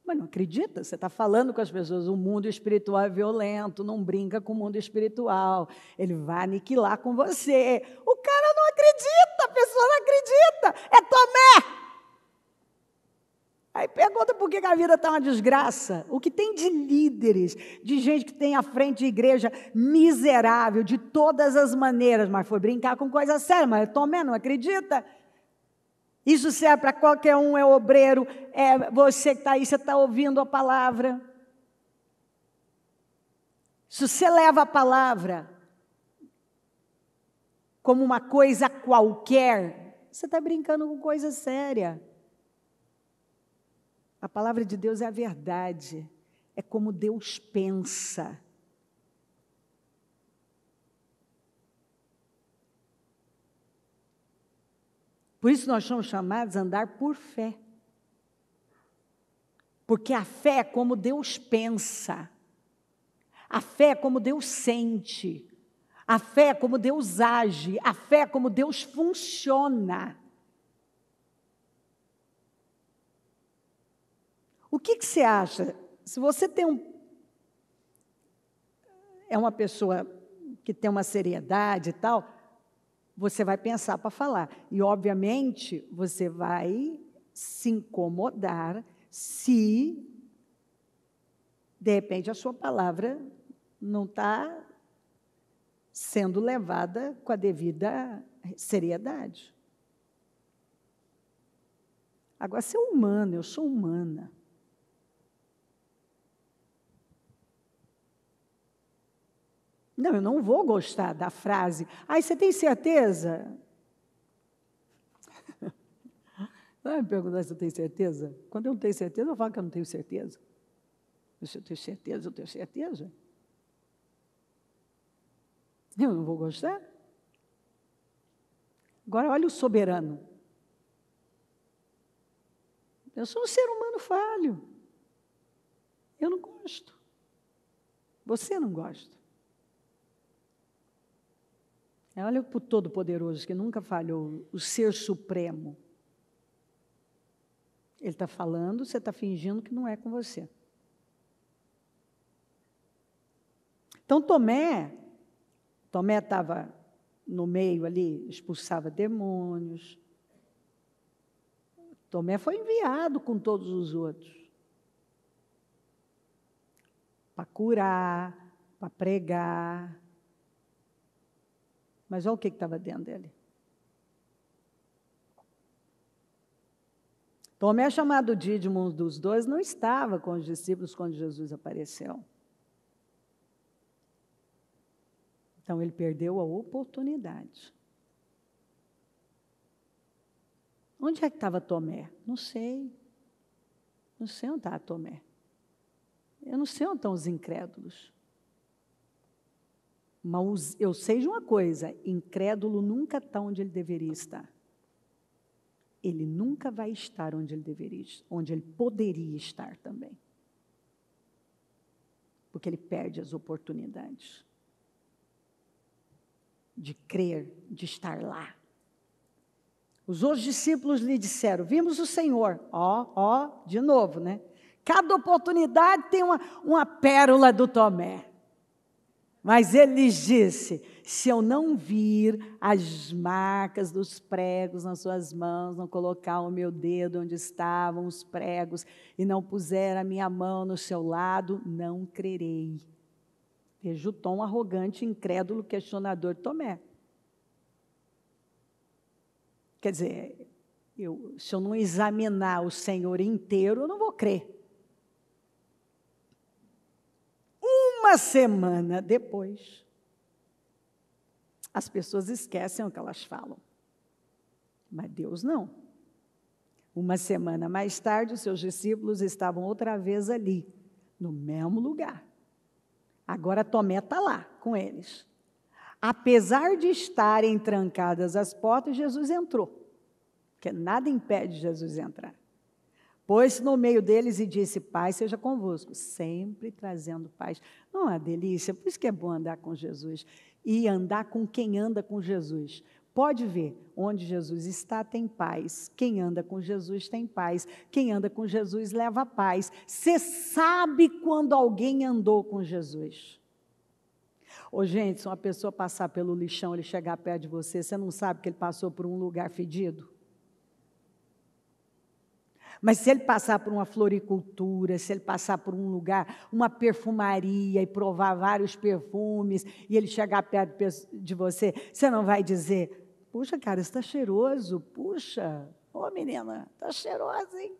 Mas não acredita, você está falando com as pessoas, o mundo espiritual é violento, não brinca com o mundo espiritual, ele vai aniquilar com você. O cara não acredita, a pessoa não acredita, é Tomé. Aí pergunta por que a vida está uma desgraça. O que tem de líderes, de gente que tem à frente de igreja miserável, de todas as maneiras, mas foi brincar com coisa séria, mas Tomé não acredita. Isso serve para qualquer um, é obreiro, é você que está aí, você está ouvindo a palavra. Se você leva a palavra como uma coisa qualquer, você está brincando com coisa séria. A palavra de Deus é a verdade, é como Deus pensa. Por isso nós somos chamados a andar por fé. Porque a fé é como Deus pensa. A fé é como Deus sente. A fé é como Deus age. A fé é como Deus funciona. O que você acha? Se você é uma pessoa que tem uma seriedade e tal, você vai pensar para falar. E, obviamente, você vai se incomodar se, de repente, a sua palavra não está sendo levada com a devida seriedade. Agora, você é humano, eu sou humana. Não, eu não vou gostar da frase. Ai, você tem certeza? Não me perguntar se eu tenho certeza. Quando eu não tenho certeza, eu falo que eu não tenho certeza. Se eu tenho certeza, eu tenho certeza. Eu não vou gostar. Agora, olha o soberano. Eu sou um ser humano falho. Eu não gosto. Você não gosta. Olha para o Todo-Poderoso, que nunca falhou, o Ser Supremo. Ele está falando, você está fingindo que não é com você. Então, Tomé estava no meio ali, expulsava demônios. Tomé foi enviado com todos os outros. Para curar, para pregar. Mas olha o que estava dentro dele. Tomé, chamado Dídimo, um dos dois, não estava com os discípulos quando Jesus apareceu. Então, ele perdeu a oportunidade. Onde é que estava Tomé? Não sei. Não sei onde estava Tomé. Eu não sei onde estão os incrédulos. Mas eu sei de uma coisa, incrédulo nunca está onde ele deveria estar. Ele nunca vai estar onde ele deveria, onde ele poderia estar também. Porque ele perde as oportunidades de crer, de estar lá. Os outros discípulos lhe disseram, vimos o Senhor. De novo, né? Cada oportunidade tem uma pérola do Tomé. Mas ele lhes disse, se eu não vir as marcas dos pregos nas suas mãos, não colocar o meu dedo onde estavam os pregos e não puser a minha mão no seu lado, não crerei. Veja o tom arrogante, incrédulo, questionador de Tomé. Quer dizer, se eu não examinar o Senhor inteiro, eu não vou crer. Uma semana depois, as pessoas esquecem o que elas falam. Mas Deus não. Uma semana mais tarde, os seus discípulos estavam outra vez ali, no mesmo lugar. Agora Tomé está lá com eles. Apesar de estarem trancadas as portas, Jesus entrou. Porque nada impede Jesus entrar. Pôs-se no meio deles e disse, paz seja convosco, sempre trazendo paz. Não é uma delícia? Por isso que é bom andar com Jesus. E andar com quem anda com Jesus. Pode ver, onde Jesus está tem paz. Quem anda com Jesus tem paz. Quem anda com Jesus leva paz. Você sabe quando alguém andou com Jesus. Ô, gente, se uma pessoa passar pelo lixão, ele chegar perto de você, você não sabe que ele passou por um lugar fedido? Mas se ele passar por uma floricultura, se ele passar por um lugar, uma perfumaria e provar vários perfumes, e ele chegar perto de você, você não vai dizer, puxa, cara, isso está cheiroso, puxa, ô menina, está cheirosa, hein?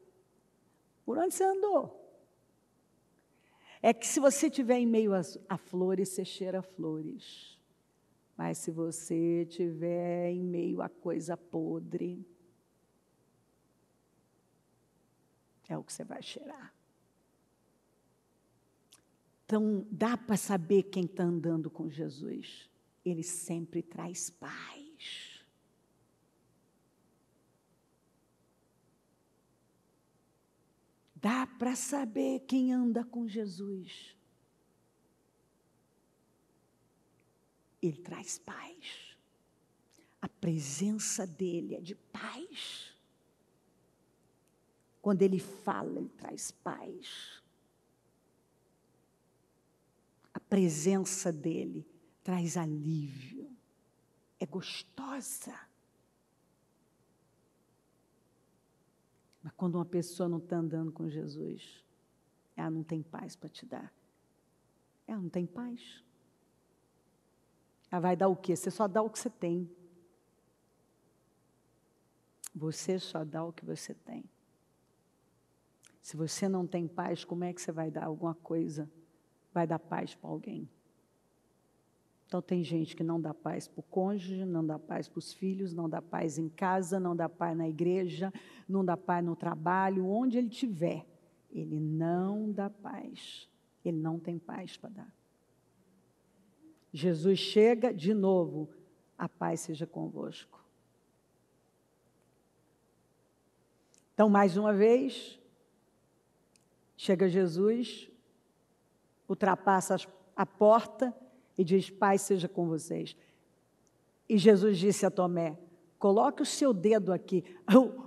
Por onde você andou? É que se você estiver em meio a flores, você cheira flores. Mas se você estiver em meio a coisa podre, é o que você vai cheirar. Então, dá para saber quem está andando com Jesus. Ele sempre traz paz. Dá para saber quem anda com Jesus. Ele traz paz. A presença dele é de paz. Quando ele fala, ele traz paz. A presença dele traz alívio. É gostosa. Mas quando uma pessoa não está andando com Jesus, ela não tem paz para te dar. Ela não tem paz. Ela vai dar o quê? Você só dá o que você tem. Você só dá o que você tem. Se você não tem paz, como é que você vai dar alguma coisa? Vai dar paz para alguém. Então tem gente que não dá paz para o cônjuge, não dá paz para os filhos, não dá paz em casa, não dá paz na igreja, não dá paz no trabalho, onde ele estiver. Ele não dá paz. Ele não tem paz para dar. Jesus chega de novo, a paz seja convosco. Então, mais uma vez, chega Jesus, ultrapassa a porta e diz, paz seja com vocês. E Jesus disse a Tomé, coloque o seu dedo aqui.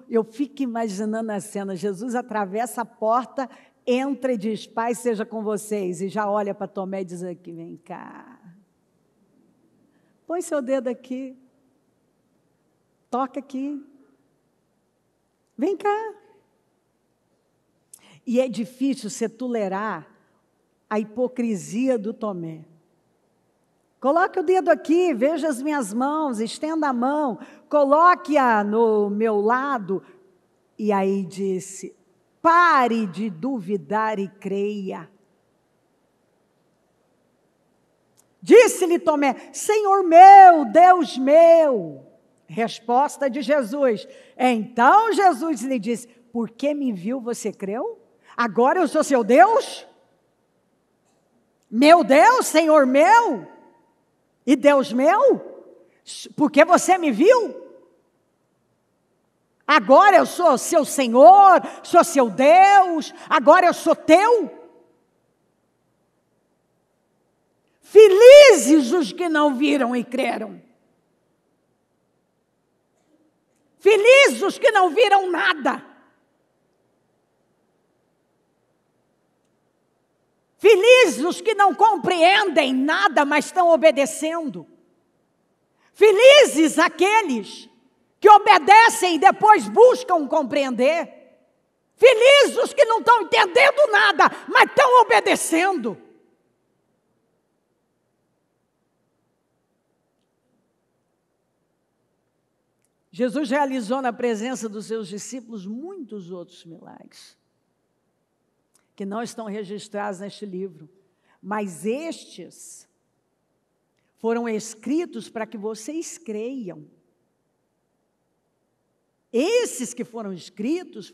Eu fico imaginando a cena, Jesus atravessa a porta, entra e diz, paz seja com vocês. E já olha para Tomé e diz aqui, vem cá. Põe seu dedo aqui. Toca aqui. Vem cá. E é difícil você tolerar a hipocrisia do Tomé. Coloque o dedo aqui, veja as minhas mãos, estenda a mão, coloque-a no meu lado. E aí disse, pare de duvidar e creia. Disse-lhe Tomé, Senhor meu, Deus meu. Resposta de Jesus. Então Jesus lhe disse, porque me viu, você creu? Agora eu sou seu Deus? Meu Deus, Senhor meu? E Deus meu? Porque você me viu? Agora eu sou seu Senhor, sou seu Deus, agora eu sou teu? Felizes os que não viram e creram. Felizes os que não viram nada. Felizes os que não compreendem nada, mas estão obedecendo. Felizes aqueles que obedecem e depois buscam compreender. Felizes os que não estão entendendo nada, mas estão obedecendo. Jesus realizou na presença dos seus discípulos muitos outros milagres, que não estão registrados neste livro, mas estes foram escritos para que vocês creiam. Esses que foram escritos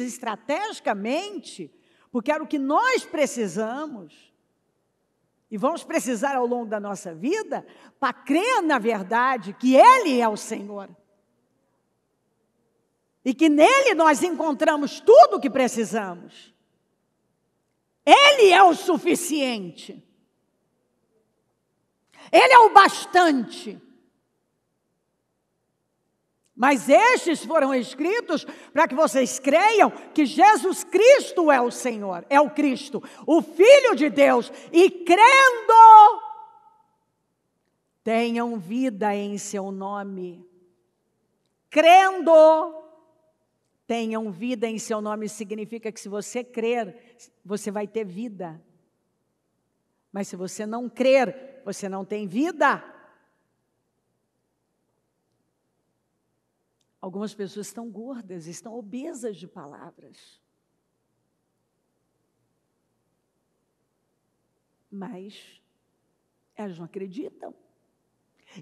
estrategicamente, porque era o que nós precisamos, e vamos precisar ao longo da nossa vida, para crer na verdade que Ele é o Senhor. E que nele nós encontramos tudo o que precisamos. Ele é o suficiente. Ele é o bastante. Mas estes foram escritos para que vocês creiam que Jesus Cristo é o Senhor, é o Cristo, o Filho de Deus. E crendo, tenham vida em seu nome. Crendo, tenham vida em seu nome, significa que se você crer, você vai ter vida. Mas se você não crer, você não tem vida. Algumas pessoas estão gordas, estão obesas de palavras. Mas elas não acreditam.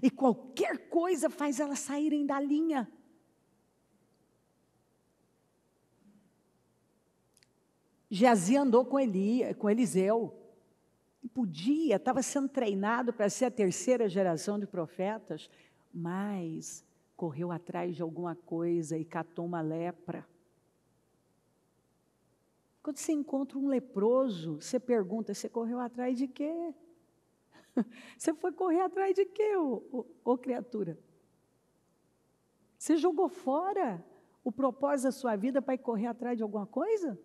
E qualquer coisa faz elas saírem da linha. Geazi andou com Eliseu. E podia, estava sendo treinado para ser a terceira geração de profetas, mas correu atrás de alguma coisa e catou uma lepra. Quando você encontra um leproso, você pergunta, você correu atrás de quê? Você foi correr atrás de quê, ô criatura? Você jogou fora o propósito da sua vida para ir correr atrás de alguma coisa?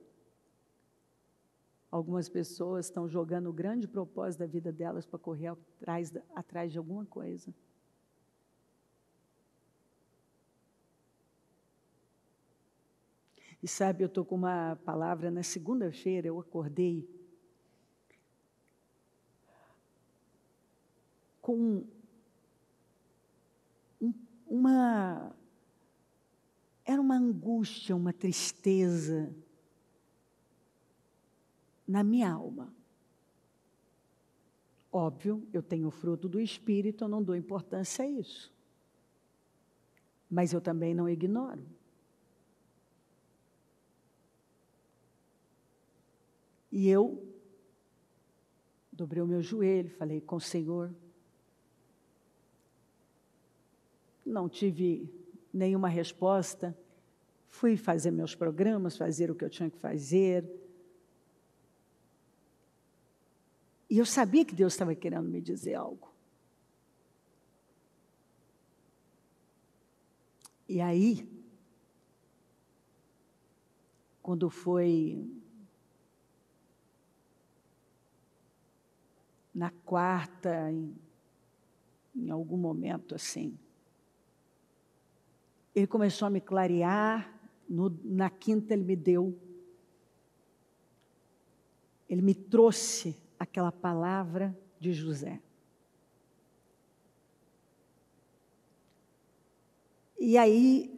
Algumas pessoas estão jogando o grande propósito da vida delas para correr atrás de alguma coisa. E sabe, eu estou com uma palavra, na segunda-feira eu acordei com era uma angústia, uma tristeza na minha alma. Óbvio, eu tenho o fruto do Espírito, eu não dou importância a isso. Mas eu também não ignoro. E eu dobrei o meu joelho, falei com o Senhor. Não tive nenhuma resposta. Fui fazer meus programas, fazer o que eu tinha que fazer. E eu sabia que Deus estava querendo me dizer algo. E aí, quando foi na quarta, em algum momento assim, ele começou a me clarear, na quinta ele me trouxe aquela palavra de José. E aí,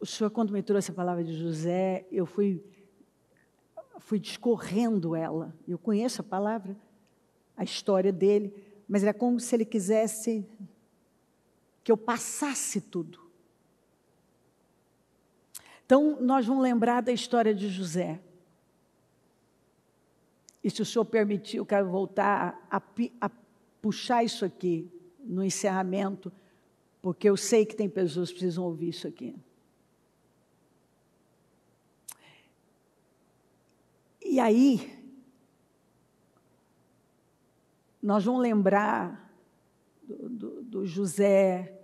o Senhor, quando me trouxe a palavra de José, eu fui discorrendo ela. Eu conheço a palavra, a história dele, mas era como se ele quisesse que eu passasse tudo. Então, nós vamos lembrar da história de José. E se o Senhor permitir, eu quero voltar a puxar isso aqui no encerramento, porque eu sei que tem pessoas que precisam ouvir isso aqui. E aí, nós vamos lembrar do José,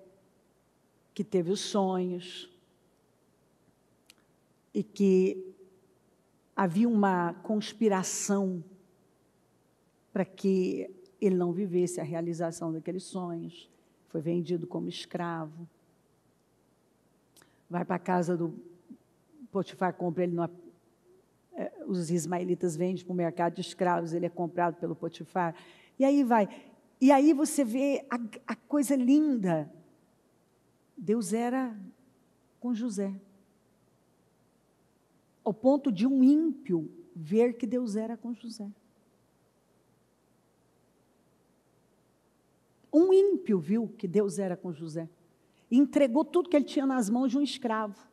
que teve os sonhos, e que havia uma conspiração para que ele não vivesse a realização daqueles sonhos. Foi vendido como escravo. Vai para a casa do Potifar, compra ele os ismaelitas vendem para o mercado de escravos, ele é comprado pelo Potifar. E aí vai. E aí você vê a coisa linda. Deus era com José. Ao ponto de um ímpio ver que Deus era com José. Um ímpio viu que Deus era com José. E entregou tudo que ele tinha nas mãos de um escravo.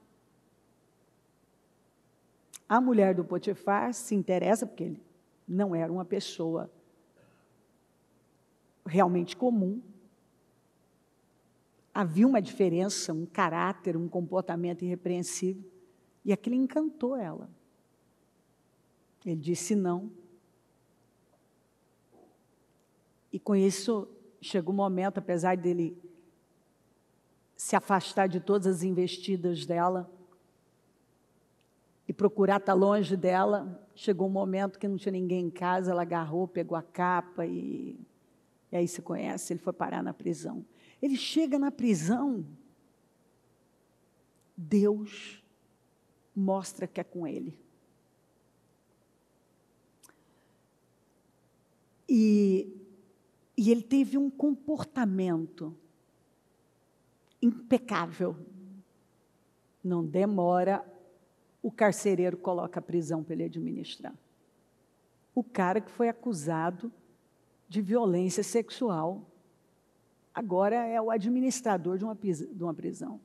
A mulher do Potifar se interessa, porque ele não era uma pessoa realmente comum. Havia uma diferença, um caráter, um comportamento irrepreensível. E aquilo encantou ela. Ele disse não. E com isso, chegou um momento, apesar dele se afastar de todas as investidas dela e procurar estar longe dela, chegou um momento que não tinha ninguém em casa, ela agarrou, pegou a capa e aí se conhece, ele foi parar na prisão. Ele chega na prisão, Deus mostra que é com ele. E ele teve um comportamento impecável. Não demora, o carcereiro coloca a prisão para ele administrar. o cara que foi acusado de violência sexual. Agora é o administrador de uma prisão.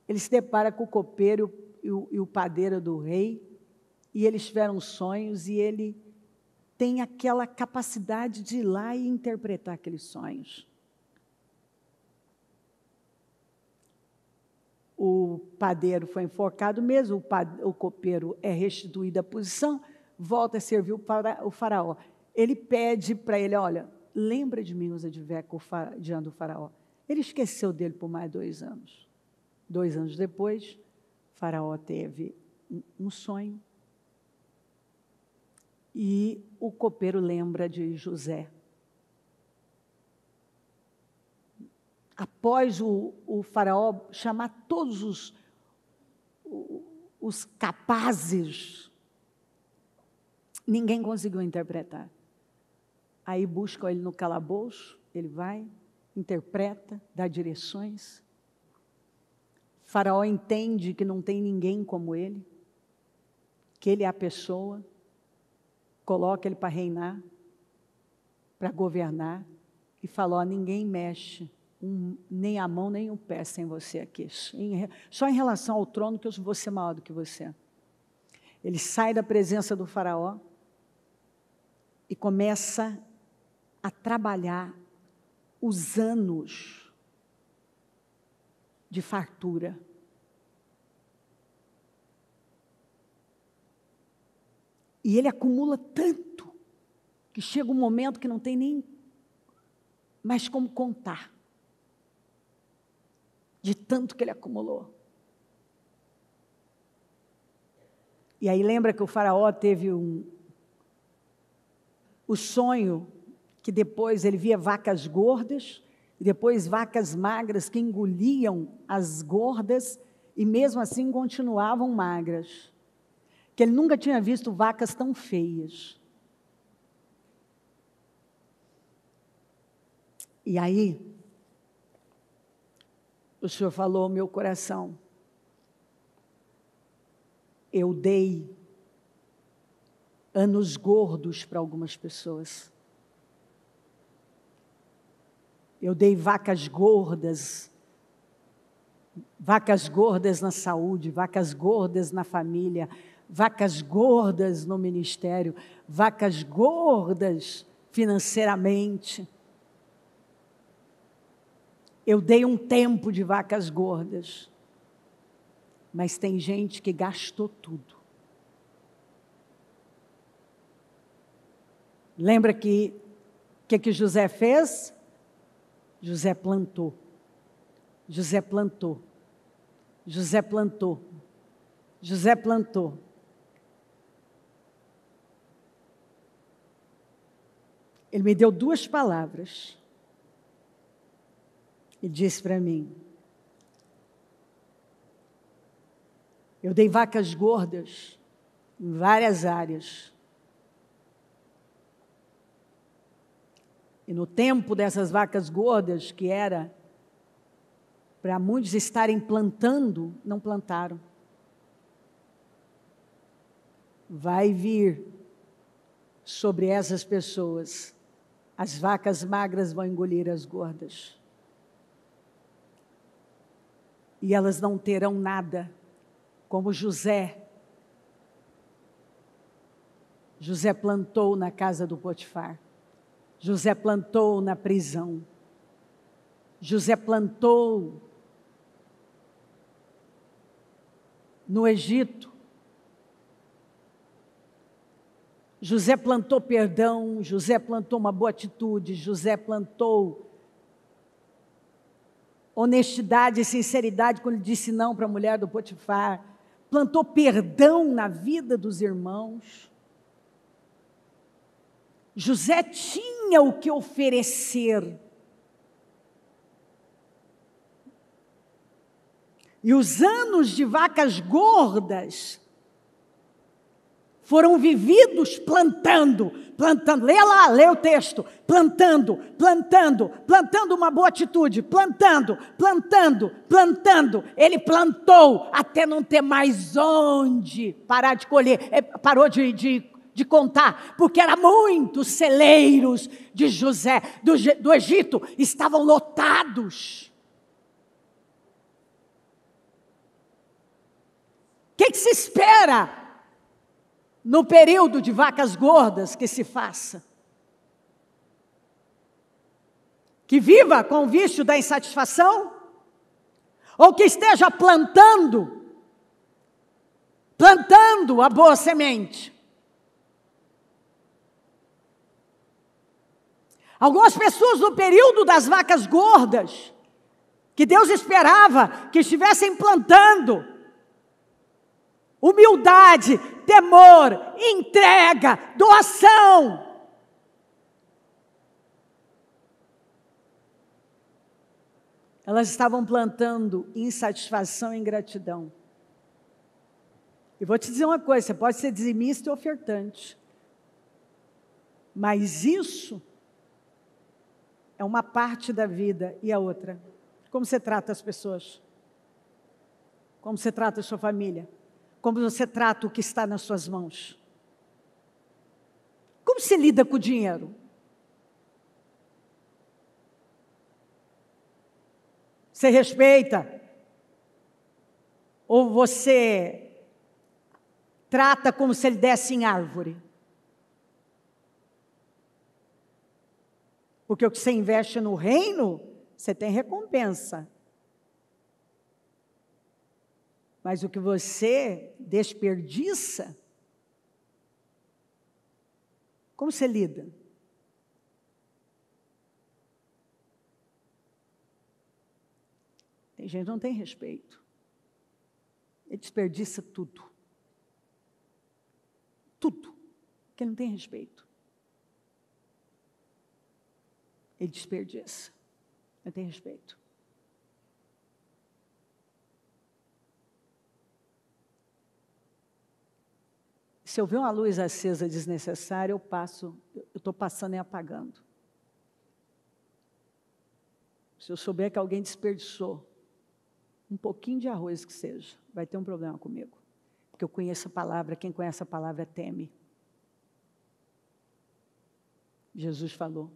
Ele se depara com o copeiro e o padeiro do rei, e eles tiveram sonhos, e ele tem aquela capacidade de ir lá e interpretar aqueles sonhos. O padeiro foi enforcado mesmo, o copeiro é restituído à posição, volta a servir o faraó. Ele pede para ele, olha, lembra de mim, os advecos diante do faraó. Ele esqueceu dele por mais 2 anos. 2 anos depois, o faraó teve um sonho, e o copeiro lembra de José. Após o faraó chamar todos os capazes, ninguém conseguiu interpretar. Aí buscam ele no calabouço, ele vai, interpreta, dá direções. O faraó entende que não tem ninguém como ele, que ele é a pessoa, coloca ele para reinar, para governar, e fala, ninguém mexe, nem a mão, nem o pé sem você aqui. Só em relação ao trono que eu vou ser maior do que você. Ele sai da presença do faraó e começa a trabalhar os anos de fartura. E ele acumula tanto, que chega um momento que não tem nem mais como contar, de tanto que ele acumulou. E aí lembra que o faraó teve o sonho, que depois ele via vacas gordas, e depois vacas magras que engoliam as gordas, e mesmo assim continuavam magras. Que ele nunca tinha visto vacas tão feias. E aí, o Senhor falou ao meu coração, eu dei anos gordos para algumas pessoas. Eu dei vacas gordas na saúde, vacas gordas na família, vacas gordas no ministério, vacas gordas financeiramente. Eu dei um tempo de vacas gordas, mas tem gente que gastou tudo. Lembra que José fez? José plantou. José plantou. José plantou. José plantou. Ele me deu 2 palavras. E disse para mim, eu dei vacas gordas em várias áreas. E no tempo dessas vacas gordas, que era para muitos estarem plantando, não plantaram. Vai vir sobre essas pessoas, as vacas magras vão engolir as gordas. E elas não terão nada, como José. José plantou na casa do Potifar. José plantou na prisão. José plantou no Egito. José plantou perdão, José plantou uma boa atitude, José plantou honestidade e sinceridade quando ele disse não para a mulher do Potifar, plantou perdão na vida dos irmãos. José tinha o que oferecer. E os anos de vacas gordas foram vividos plantando. Leia lá, lê o texto. Plantando uma boa atitude, plantando. Ele plantou até não ter mais onde parar de colher. Parou de de contar, porque eram muitos celeiros de José, do Egito, estavam lotados. O que se espera no período de vacas gordas que se faça? Que viva com o vício da insatisfação? Ou que esteja plantando a boa semente? Algumas pessoas no período das vacas gordas, que Deus esperava que estivessem plantando humildade, temor, entrega, doação. Elas estavam plantando insatisfação e ingratidão. E vou te dizer uma coisa, você pode ser dizimista e ofertante, mas isso é uma parte da vida e a outra. Como você trata as pessoas? Como você trata a sua família? Como você trata o que está nas suas mãos? Como você lida com o dinheiro? Você respeita? Ou você trata como se ele desse em árvore? Porque o que você investe no reino, você tem recompensa. Mas o que você desperdiça, como você lida? Tem gente que não tem respeito. Ele desperdiça tudo. Tudo. Porque ele não tem respeito. Ele desperdiça. Não tem respeito. Se eu ver uma luz acesa desnecessária, eu estou passando e apagando. Se eu souber que alguém desperdiçou um pouquinho de arroz que seja, vai ter um problema comigo. Porque eu conheço a palavra, quem conhece a palavra teme. Jesus falou.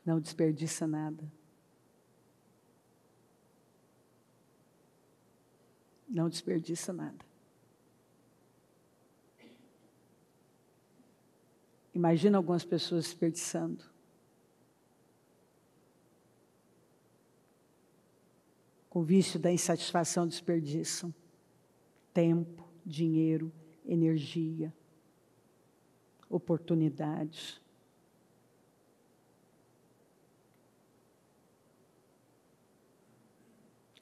Não desperdiça nada. Não desperdiça nada. Imagina algumas pessoas desperdiçando. Com o vício da insatisfação, desperdiçam tempo, dinheiro, energia, oportunidades.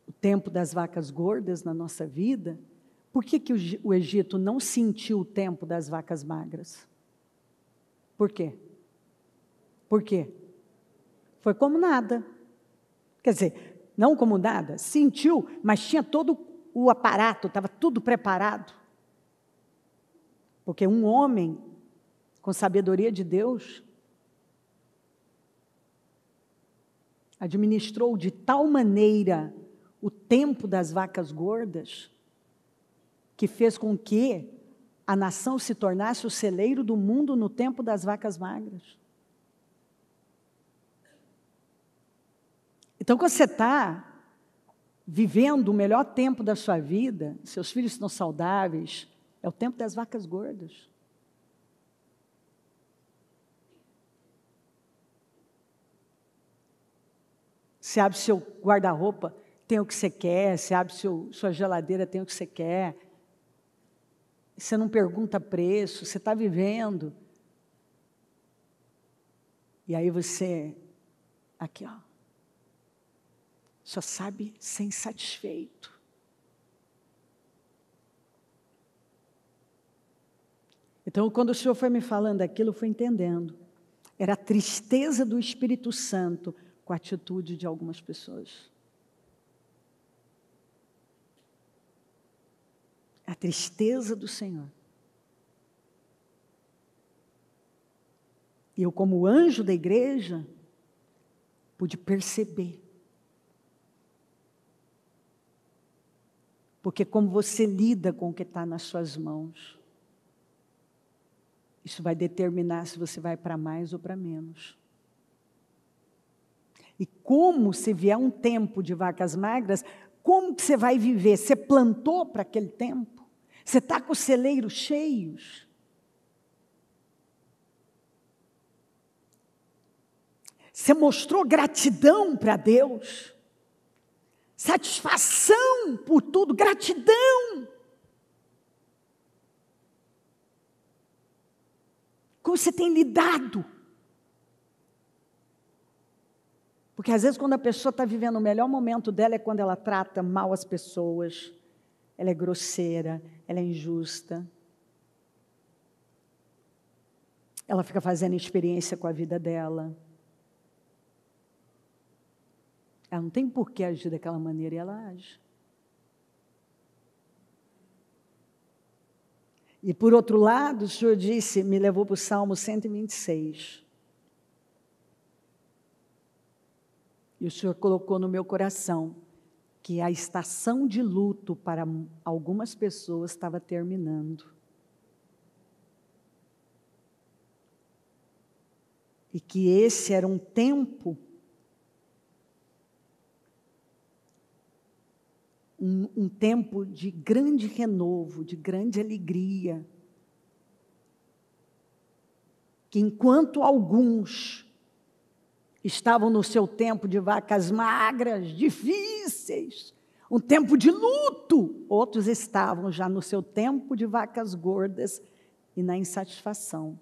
O tempo das vacas gordas na nossa vida, por que o Egito não sentiu o tempo das vacas magras? Por quê? Por quê? Foi como nada. Quer dizer, não como nada, sentiu, mas tinha todo o aparato, estava tudo preparado. Porque um homem com sabedoria de Deus administrou de tal maneira o tempo das vacas gordas, que fez com que a nação se tornasse o celeiro do mundo no tempo das vacas magras. Então, quando você está vivendo o melhor tempo da sua vida, seus filhos estão saudáveis, é o tempo das vacas gordas. Você abre seu guarda-roupa, tem o que você quer, você abre sua geladeira, tem o que você quer. Você não pergunta preço, você está vivendo. E aí você, aqui ó, só sabe ser insatisfeito. Então, quando o Senhor foi me falando aquilo, eu fui entendendo. Era a tristeza do Espírito Santo com a atitude de algumas pessoas. A tristeza do Senhor. E eu, como anjo da igreja, pude perceber. Porque como você lida com o que está nas suas mãos, isso vai determinar se você vai para mais ou para menos. E como, se vier um tempo de vacas magras, como que você vai viver? Você plantou para aquele tempo? Você está com os celeiros cheios? Você mostrou gratidão para Deus? Satisfação por tudo, gratidão. Como você tem lidado? Porque às vezes quando a pessoa está vivendo o melhor momento dela é quando ela trata mal as pessoas, ela é grosseira, ela é injusta. Ela fica fazendo experiência com a vida dela. Ela não tem por que agir daquela maneira e ela age. E por outro lado, o Senhor disse, me levou para o Salmo 126. E o Senhor colocou no meu coração que a estação de luto para algumas pessoas estava terminando. E que esse era um tempo, um tempo de grande renovo, de grande alegria. Que enquanto alguns estavam no seu tempo de vacas magras, difíceis, um tempo de luto, outros estavam já no seu tempo de vacas gordas e na insatisfação.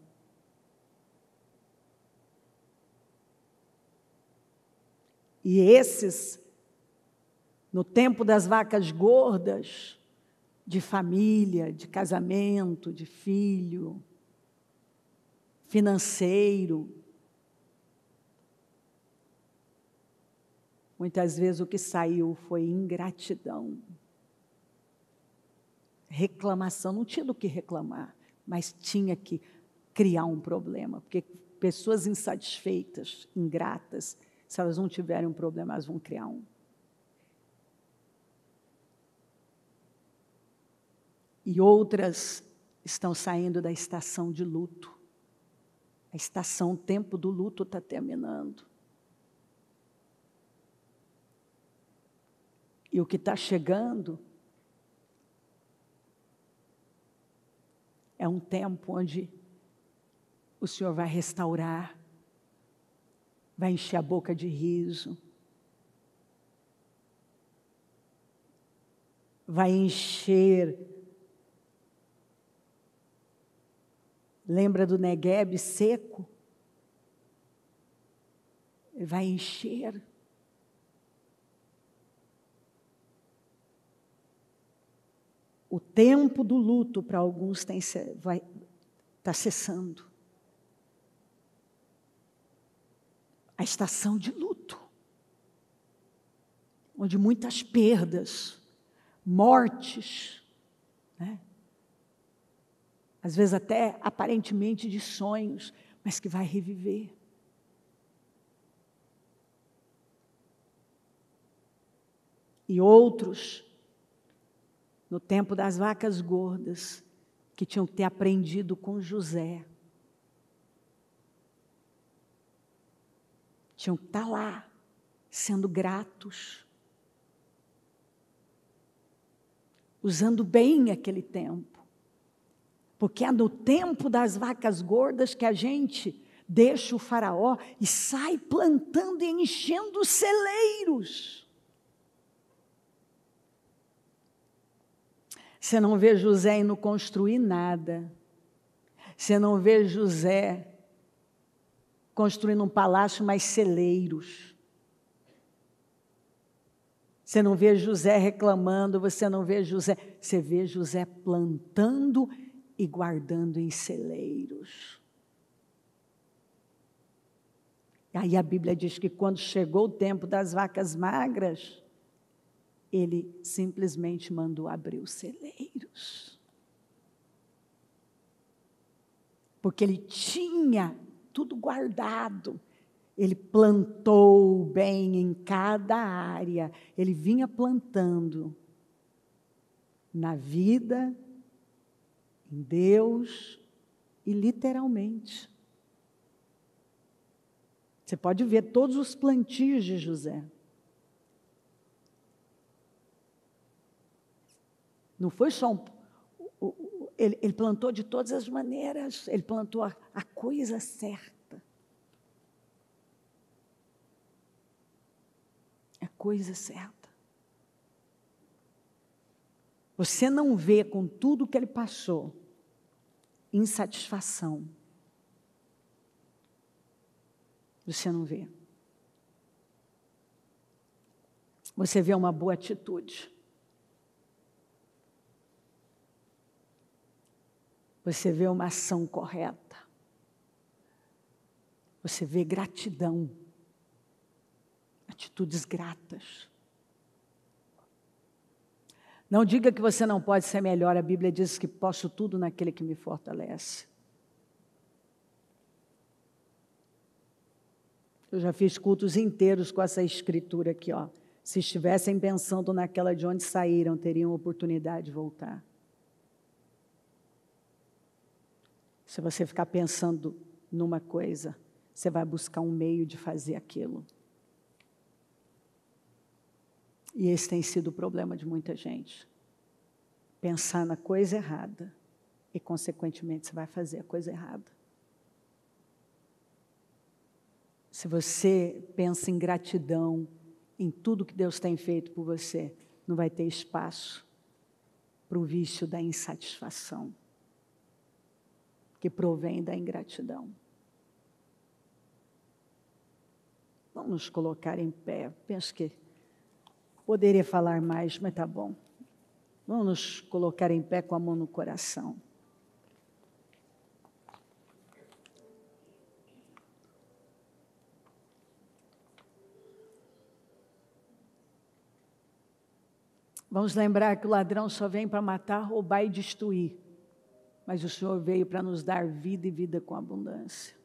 E esses, no tempo das vacas gordas, de família, de casamento, de filho, financeiro, muitas vezes o que saiu foi ingratidão, reclamação. Não tinha do que reclamar, mas tinha que criar um problema, porque pessoas insatisfeitas, ingratas, se elas não tiverem um problema, elas vão criar um. E outras estão saindo da estação de luto. A estação, o tempo do luto está terminando. E o que está chegando é um tempo onde o Senhor vai restaurar, vai encher a boca de riso, vai encher. Lembra do Negueb seco? Ele vai encher. O tempo do luto para alguns está cessando. A estação de luto, onde muitas perdas, mortes, né? Às vezes até aparentemente de sonhos, mas que vai reviver. E outros, no tempo das vacas gordas, que tinham que ter aprendido com José, tinham que estar lá, sendo gratos, usando bem aquele tempo. Porque é no tempo das vacas gordas que a gente deixa o faraó e sai plantando e enchendo os celeiros. Você não vê José indo construir nada. Você não vê José construindo um palácio, mas celeiros. Você não vê José reclamando, você não vê José. Você vê José plantando e guardando em celeiros. Aí a Bíblia diz que quando chegou o tempo das vacas magras, ele simplesmente mandou abrir os celeiros. Porque ele tinha tudo guardado. Ele plantou bem em cada área. Ele vinha plantando. na vida, em Deus e literalmente. Você pode ver todos os plantios de José. Não foi só ele plantou de todas as maneiras, ele plantou a coisa certa. A coisa certa. Você não vê com tudo que ele passou insatisfação. Você não vê. Você vê uma boa atitude. Você vê uma ação correta. Você vê gratidão. Atitudes gratas. Não diga que você não pode ser melhor. A Bíblia diz que posso tudo naquele que me fortalece. Eu já fiz cultos inteiros com essa escritura aqui, ó. Se estivessem pensando naquela de onde saíram, teriam oportunidade de voltar. Se você ficar pensando numa coisa, você vai buscar um meio de fazer aquilo. E esse tem sido o problema de muita gente. Pensar na coisa errada e, consequentemente, você vai fazer a coisa errada. Se você pensa em gratidão, em tudo que Deus tem feito por você, não vai ter espaço para o vício da insatisfação, que provém da ingratidão. Vamos nos colocar em pé. Penso que poderia falar mais, mas tá bom. Vamos nos colocar em pé com a mão no coração. Vamos lembrar que o ladrão só vem para matar, roubar e destruir. Mas o Senhor veio para nos dar vida e vida com abundância.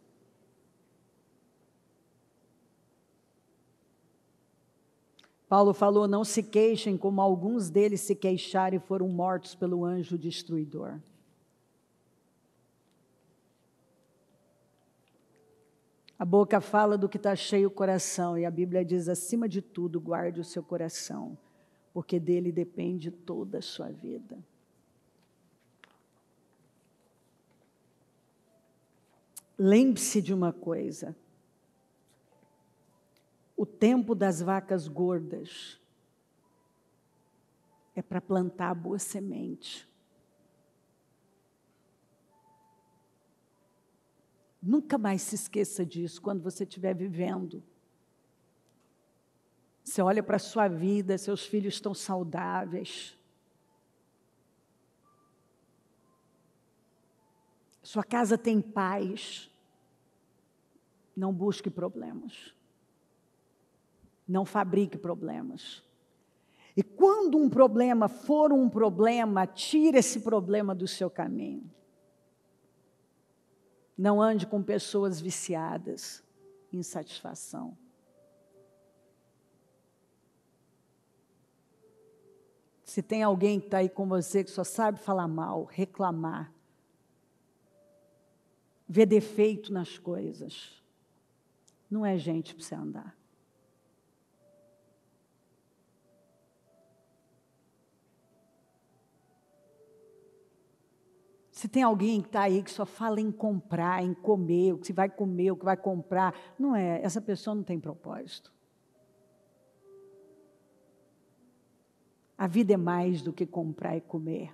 Paulo falou, não se queixem como alguns deles se queixaram e foram mortos pelo anjo destruidor. A boca fala do que está cheio o coração, e a Bíblia diz, acima de tudo, guarde o seu coração, porque dele depende toda a sua vida. Lembre-se de uma coisa, o tempo das vacas gordas é para plantar a boa semente. Nunca mais se esqueça disso quando você estiver vivendo. Você olha para a sua vida, seus filhos estão saudáveis. Sua casa tem paz. Não busque problemas. Não fabrique problemas. E quando um problema for um problema, tire esse problema do seu caminho. Não ande com pessoas viciadas em insatisfação. Se tem alguém que está aí com você que só sabe falar mal, reclamar, ver defeito nas coisas, não é gente para você andar. Se tem alguém que está aí que só fala em comprar, em comer, o que vai comer, o que vai comprar, não é, essa pessoa não tem propósito. A vida é mais do que comprar e comer.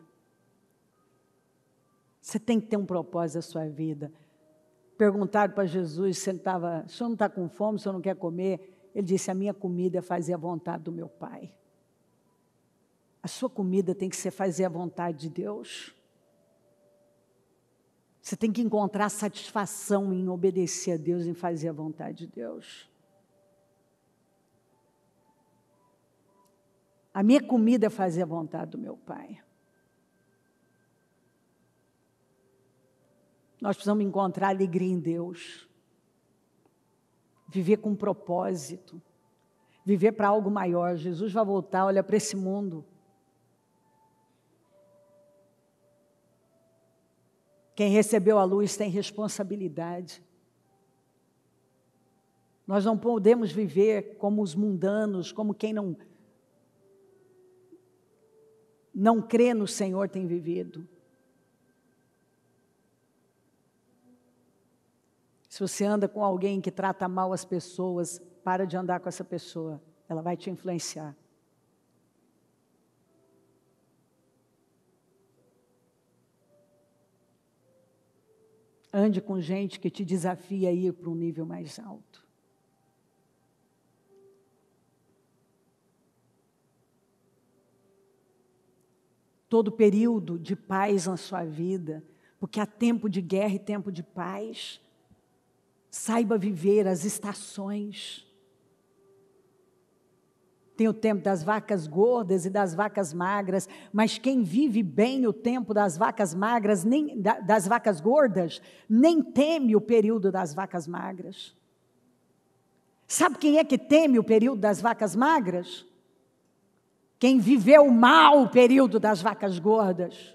Você tem que ter um propósito na sua vida. Perguntaram para Jesus se ele estava, o senhor não está com fome, o senhor não quer comer? Ele disse, a minha comida é fazer a vontade do meu Pai. A sua comida tem que ser fazer a vontade de Deus. Você tem que encontrar satisfação em obedecer a Deus, em fazer a vontade de Deus. A minha comida é fazer a vontade do meu Pai. Nós precisamos encontrar alegria em Deus. Viver com propósito. Viver para algo maior. Jesus vai voltar, olha para esse mundo. Quem recebeu a luz tem responsabilidade. Nós não podemos viver como os mundanos, como quem não crê no Senhor tem vivido. Se você anda com alguém que trata mal as pessoas, para de andar com essa pessoa, ela vai te influenciar. Ande com gente que te desafia a ir para um nível mais alto. Todo período de paz na sua vida, porque há tempo de guerra e tempo de paz. Saiba viver as estações. Tem o tempo das vacas gordas e das vacas magras, mas quem vive bem o tempo das vacas magras, das vacas gordas, nem teme o período das vacas magras. Sabe quem é que teme o período das vacas magras? Quem viveu mal o período das vacas gordas.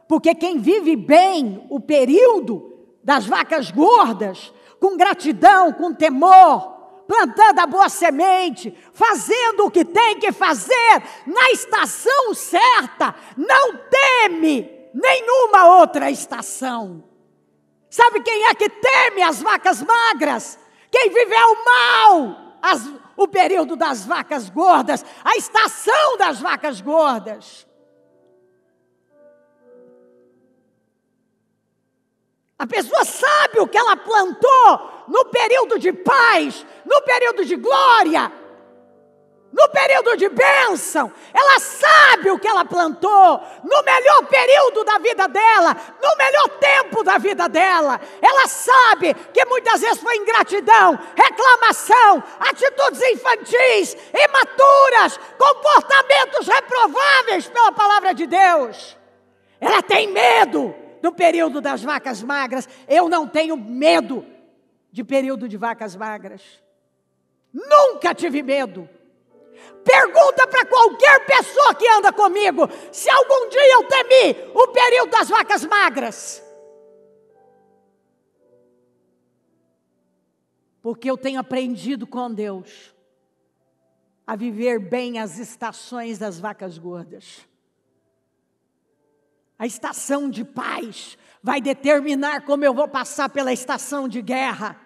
Porque quem vive bem o período das vacas gordas, com gratidão, com temor, plantando a boa semente, fazendo o que tem que fazer, na estação certa, não teme nenhuma outra estação. Sabe quem é que teme as vacas magras? Quem viveu mal o período das vacas gordas, a estação das vacas gordas. A pessoa sabe o que ela plantou no período de paz, no período de glória, no período de bênção. Ela sabe o que ela plantou no melhor período da vida dela, no melhor tempo da vida dela. Ela sabe que muitas vezes foi ingratidão, reclamação, atitudes infantis, imaturas, comportamentos reprováveis pela palavra de Deus. Ela tem medo do período das vacas magras. Eu não tenho medo de período de vacas magras. Nunca tive medo. Pergunta para qualquer pessoa que anda comigo se algum dia eu temi o período das vacas magras. Porque eu tenho aprendido com Deus a viver bem as estações das vacas gordas. A estação de paz vai determinar como eu vou passar pela estação de guerra.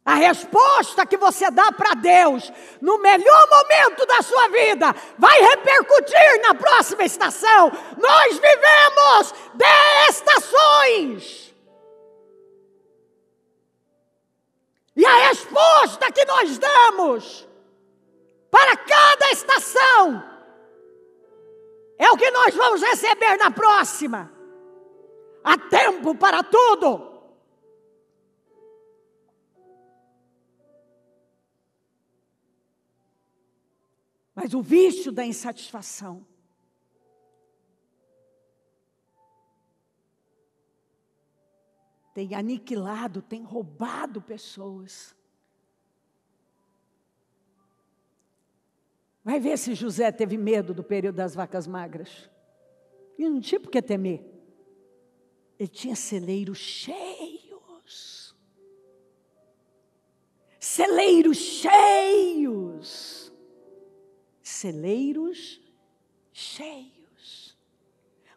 A resposta que você dá para Deus no melhor momento da sua vida vai repercutir na próxima estação. Nós vivemos de estações. E a resposta que nós damos para cada estação é o que nós vamos receber na próxima. Há tempo para tudo. Mas o vício da insatisfação tem aniquilado, tem roubado pessoas. Vai ver se José teve medo do período das vacas magras. E não tinha por que temer. Ele tinha celeiros cheios. Celeiros cheios. Celeiros cheios.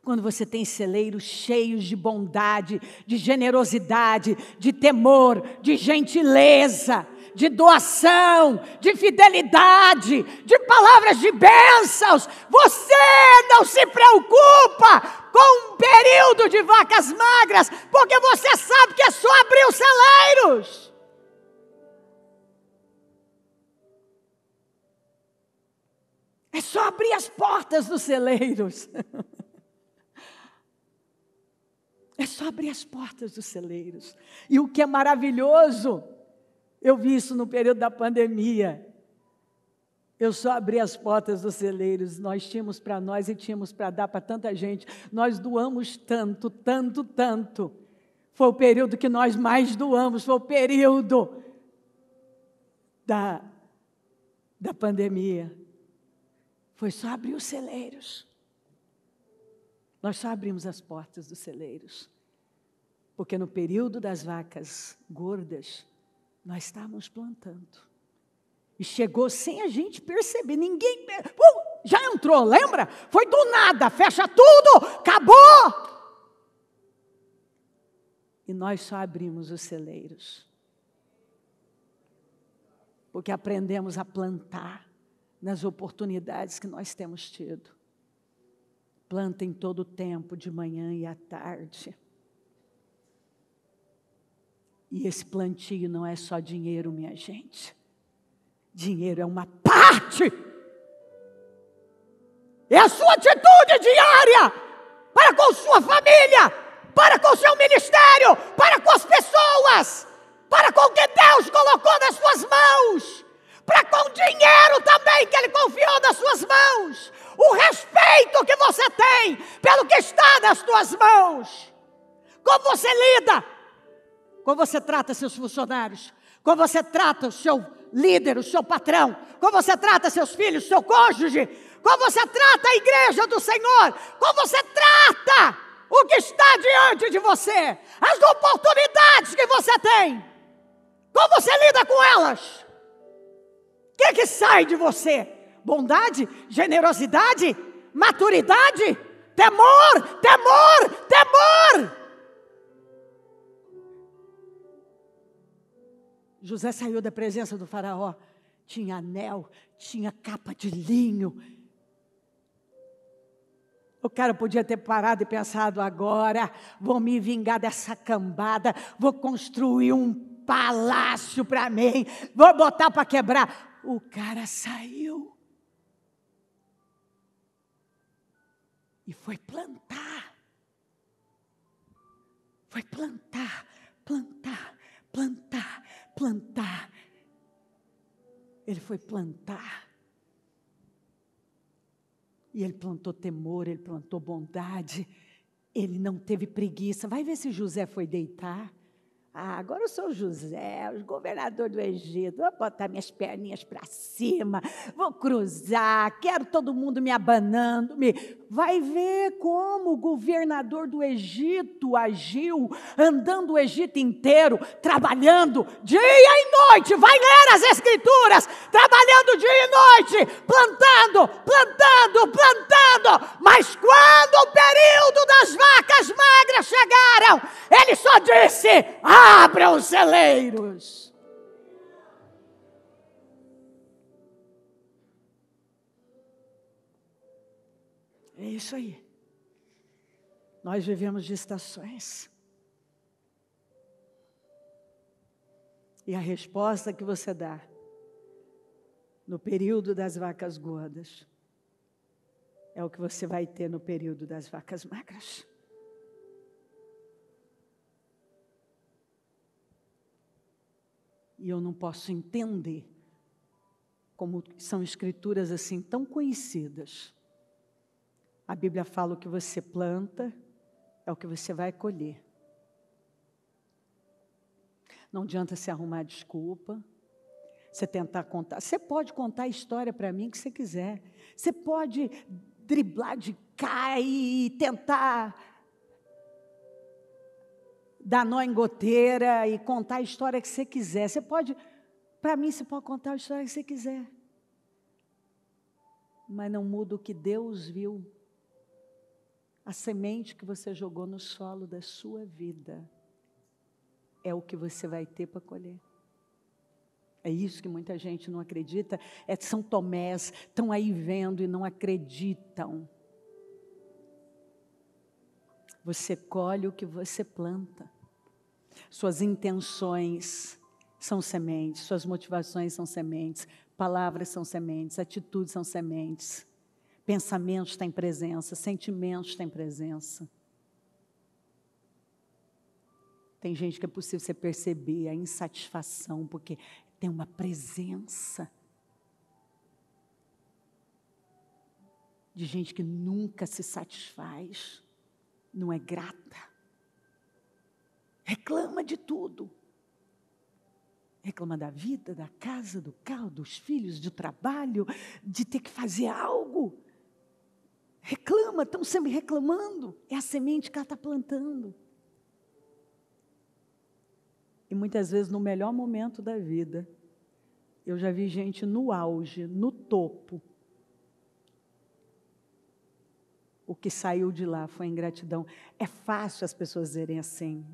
Quando você tem celeiros cheios de bondade, de generosidade, de temor, de gentileza, de doação, de fidelidade, de palavras de bênçãos, você não se preocupa com um período de vacas magras, porque você sabe que é só abrir os celeiros. É só abrir as portas dos celeiros. É só abrir as portas dos celeiros. E o que é maravilhoso, eu vi isso no período da pandemia. Eu só abri as portas dos celeiros. Nós tínhamos para nós e tínhamos para dar para tanta gente. Nós doamos tanto, tanto, tanto. Foi o período que nós mais doamos. Foi o período da pandemia. foi só abrir os celeiros. Nós só abrimos as portas dos celeiros. Porque no período das vacas gordas, nós estávamos plantando. E chegou sem a gente perceber. Ninguém... já entrou, lembra? Foi do nada, fecha tudo, acabou. E nós só abrimos os celeiros. Porque aprendemos a plantar nas oportunidades que nós temos tido. Planta em todo o tempo, de manhã e à tarde. E esse plantio não é só dinheiro, minha gente. Dinheiro é uma parte. É a sua atitude diária para com sua família, para com seu ministério, para com as pessoas, para com o que Deus colocou nas suas mãos, para com o dinheiro também que Ele confiou nas suas mãos, o respeito que você tem pelo que está nas suas mãos, como você lida, como você trata seus funcionários, como você trata o seu líder, o seu patrão, como você trata seus filhos, seu cônjuge, como você trata a igreja do Senhor, como você trata o que está diante de você, as oportunidades que você tem, como você lida com elas, o que sai de você? Bondade, generosidade, maturidade, temor, temor, temor. José saiu da presença do faraó, tinha anel, tinha capa de linho. O cara podia ter parado e pensado, agora vou me vingar dessa cambada, vou construir um palácio para mim, vou botar para quebrar. O cara saiu e foi plantar. Foi plantar, plantar, plantar, plantar. Ele foi plantar. E ele plantou temor, ele plantou bondade. Ele não teve preguiça. Vai ver se José foi deitar. Ah, agora eu sou José, o governador do Egito. Vou botar minhas perninhas para cima, vou cruzar, quero todo mundo me abanando. Vai ver como o governador do Egito agiu, andando o Egito inteiro, trabalhando dia e noite. Vai ler as Escrituras, trabalhando dia e noite, plantando, plantando, plantando. Mas quando o período das vacas magras chegaram, ele só disse: abra os celeiros. É isso aí. Nós vivemos de estações. E a resposta que você dá no período das vacas gordas é o que você vai ter no período das vacas magras. E eu não posso entender como são escrituras assim tão conhecidas. A Bíblia fala: o que você planta é o que você vai colher. Não adianta se arrumar desculpa, você tentar contar. Você pode contar a história para mim que você quiser. Você pode driblar de cá e tentar dar nó em goteira e contar a história que você quiser. Você pode, para mim, você pode contar a história que você quiser. Mas não muda o que Deus viu. A semente que você jogou no solo da sua vida é o que você vai ter para colher. É isso que muita gente não acredita. São Tomés, estão aí vendo e não acreditam. Você colhe o que você planta. Suas intenções são sementes, suas motivações são sementes, palavras são sementes, atitudes são sementes, pensamentos têm presença, sentimentos têm presença. Tem gente que é possível você perceber a insatisfação, porque tem uma presença de gente que nunca se satisfaz, não é grata, reclama de tudo. Reclama da vida, da casa, do carro, dos filhos, do trabalho, de ter que fazer algo. Reclama, estão sempre reclamando. É a semente que ela está plantando. E muitas vezes, no melhor momento da vida, eu já vi gente no auge, no topo. O que saiu de lá foi ingratidão. É fácil as pessoas dizerem assim.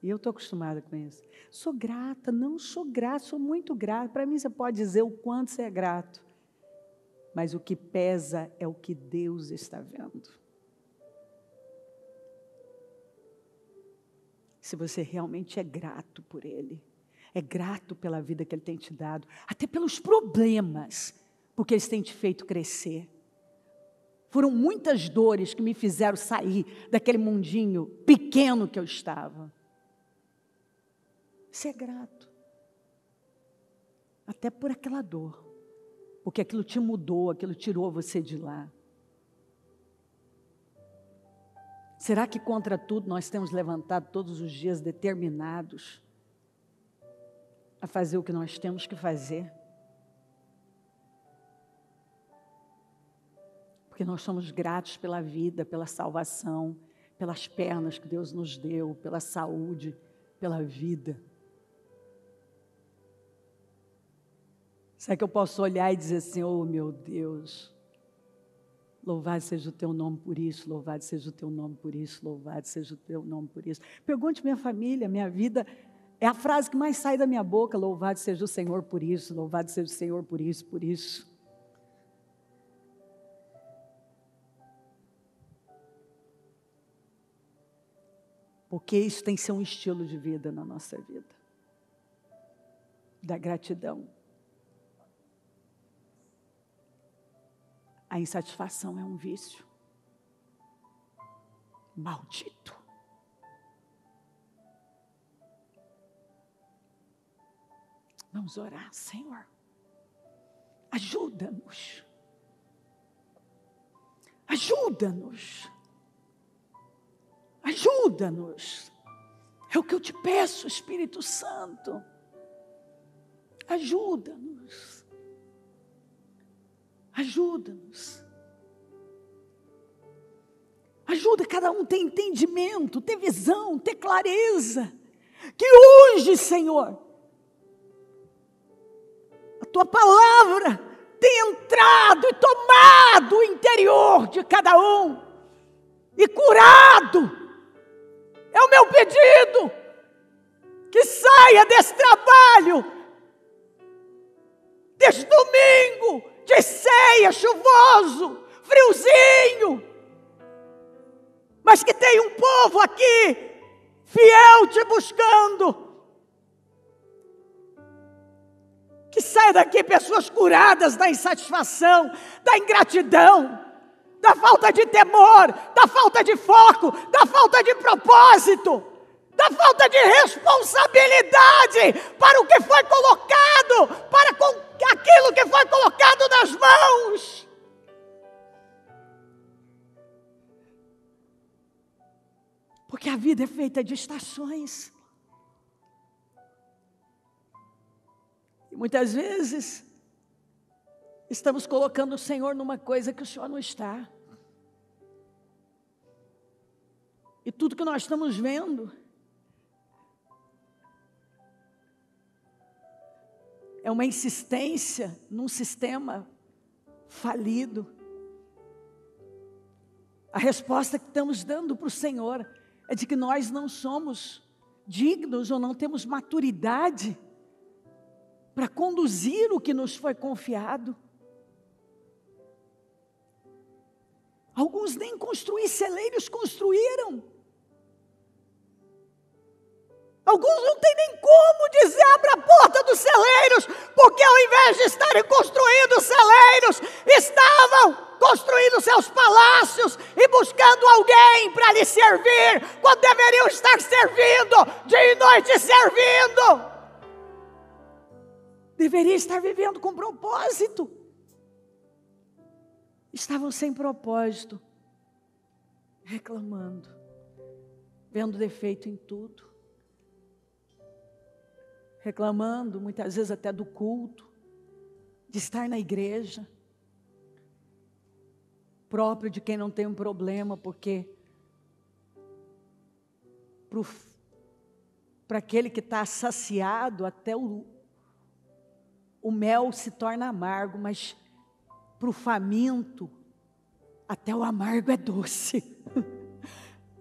E eu estou acostumada com isso. Sou grata, não sou grata, sou muito grata. Para mim, você pode dizer o quanto você é grato. Mas o que pesa é o que Deus está vendo. Se você realmente é grato por Ele, é grato pela vida que Ele tem te dado, até pelos problemas, porque eles têm te feito crescer. Foram muitas dores que me fizeram sair daquele mundinho pequeno que eu estava. Ser grato. Até por aquela dor. Porque aquilo te mudou, aquilo tirou você de lá. Será que contra tudo nós temos levantado todos os dias determinados a fazer o que nós temos que fazer? Porque nós somos gratos pela vida, pela salvação, pelas pernas que Deus nos deu, pela saúde, pela vida. Será que eu posso olhar e dizer assim, oh meu Deus, louvado seja o teu nome por isso, louvado seja o teu nome por isso, louvado seja o teu nome por isso. Pergunte minha família, minha vida, é a frase que mais sai da minha boca, louvado seja o Senhor por isso, louvado seja o Senhor por isso, por isso. Porque isso tem que ser um estilo de vida na nossa vida. Da gratidão. A insatisfação é um vício. Maldito. Vamos orar, Senhor. Ajuda-nos. Ajuda-nos. Ajuda-nos. É o que eu te peço, Espírito Santo. Ajuda-nos. Ajuda-nos. Ajuda cada um a ter entendimento, ter visão, ter clareza. Que hoje, Senhor, a Tua palavra tem entrado e tomado o interior de cada um e curado. É o meu pedido. Que saia desse trabalho, desse domingo, de ceia, chuvoso, friozinho, mas que tem um povo aqui, fiel te buscando, que saia daqui pessoas curadas da insatisfação, da ingratidão, da falta de temor, da falta de foco, da falta de propósito, da falta de responsabilidade para o que foi colocado, para aquilo que foi colocado nas mãos. Porque a vida é feita de estações. E muitas vezes estamos colocando o Senhor numa coisa que o Senhor não está. E tudo que nós estamos vendo é uma insistência num sistema falido. A resposta que estamos dando para o Senhor é de que nós não somos dignos ou não temos maturidade para conduzir o que nos foi confiado. Alguns nem construir celeiros construíram. Alguns não têm nem como dizer, abra a porta dos celeiros, porque ao invés de estarem construindo celeiros, estavam construindo seus palácios e buscando alguém para lhe servir, quando deveriam estar servindo, dia e noite servindo. Deveria estar vivendo com propósito. Estavam sem propósito, reclamando, vendo defeito em tudo. reclamando, muitas vezes até do culto, de estar na igreja, próprio de quem não tem um problema, porque para aquele que está saciado, até o mel se torna amargo, mas para o faminto, até o amargo é doce.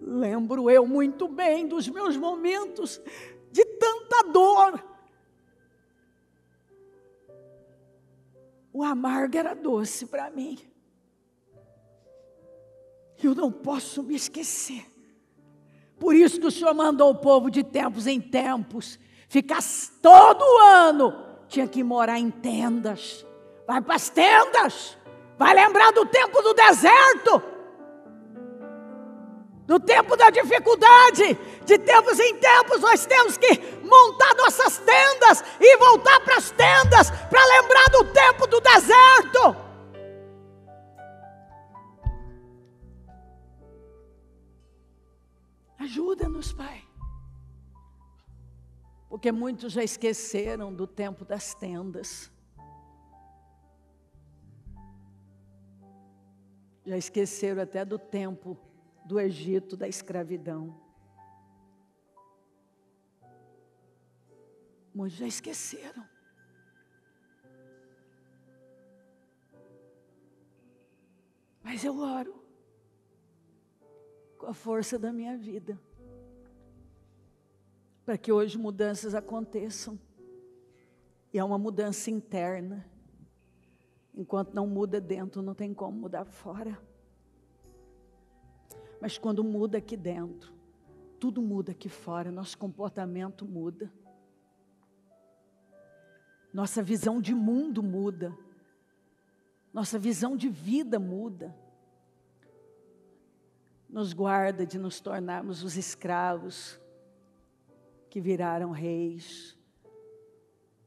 Lembro eu muito bem dos meus momentos de tanta dor. O amargo era doce para mim. Eu não posso me esquecer. Por isso que o Senhor mandou o povo de tempos em tempos ficar todo ano, tinha que morar em tendas. Vai para as tendas, vai lembrar do tempo do deserto, do tempo da dificuldade. De tempos em tempos nós temos que montar nossas tendas e voltar para as tendas para lembrar do tempo do deserto. Ajuda-nos, Pai, porque muitos já esqueceram do tempo das tendas, já esqueceram até do tempo do Egito, da escravidão. Muitos já esqueceram. Mas eu oro com a força da minha vida, para que hoje mudanças aconteçam. E é uma mudança interna. Enquanto não muda dentro, não tem como mudar fora. Mas quando muda aqui dentro, tudo muda aqui fora, nosso comportamento muda. Nossa visão de mundo muda. Nossa visão de vida muda. Nos guarda de nos tornarmos os escravos que viraram reis.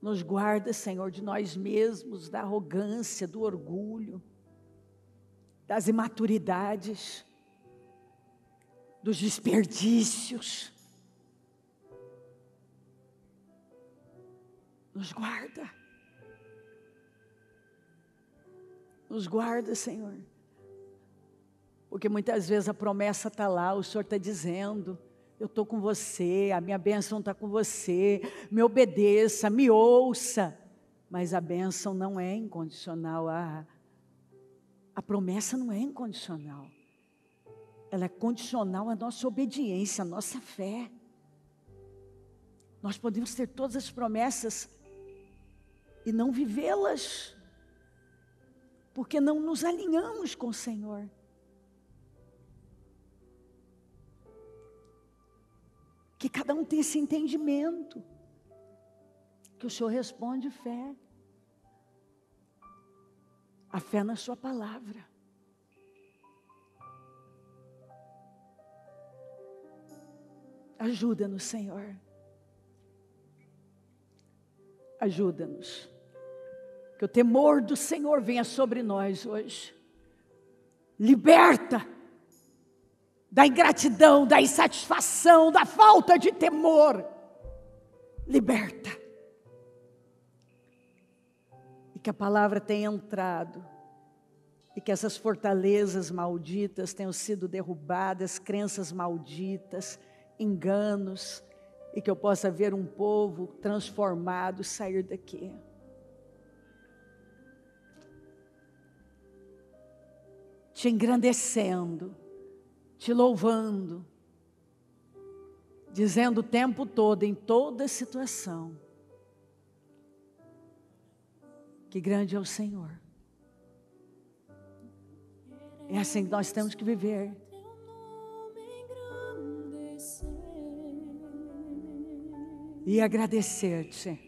Nos guarda, Senhor, de nós mesmos, da arrogância, do orgulho, das imaturidades, dos desperdícios. Nos guarda. Nos guarda, Senhor. Porque muitas vezes a promessa está lá, o Senhor está dizendo: eu estou com você, a minha bênção está com você, me obedeça, me ouça. Mas a bênção não é incondicional, a promessa não é incondicional. Ela é condicional à nossa obediência, à nossa fé. Nós podemos ter todas as promessas e não vivê-las, porque não nos alinhamos com o Senhor. Que cada um tenha esse entendimento, que o Senhor responde fé. A fé na sua palavra. Ajuda-nos, Senhor. Ajuda-nos. Que o temor do Senhor venha sobre nós hoje. Liberta da ingratidão, da insatisfação, da falta de temor. Liberta. E que a palavra tenha entrado. E que essas fortalezas malditas tenham sido derrubadas, crenças malditas, enganos. E que eu possa ver um povo transformado sair daqui. Te engrandecendo, te louvando, dizendo o tempo todo, em toda situação, que grande é o Senhor. É assim que nós temos que viver. E agradecer-te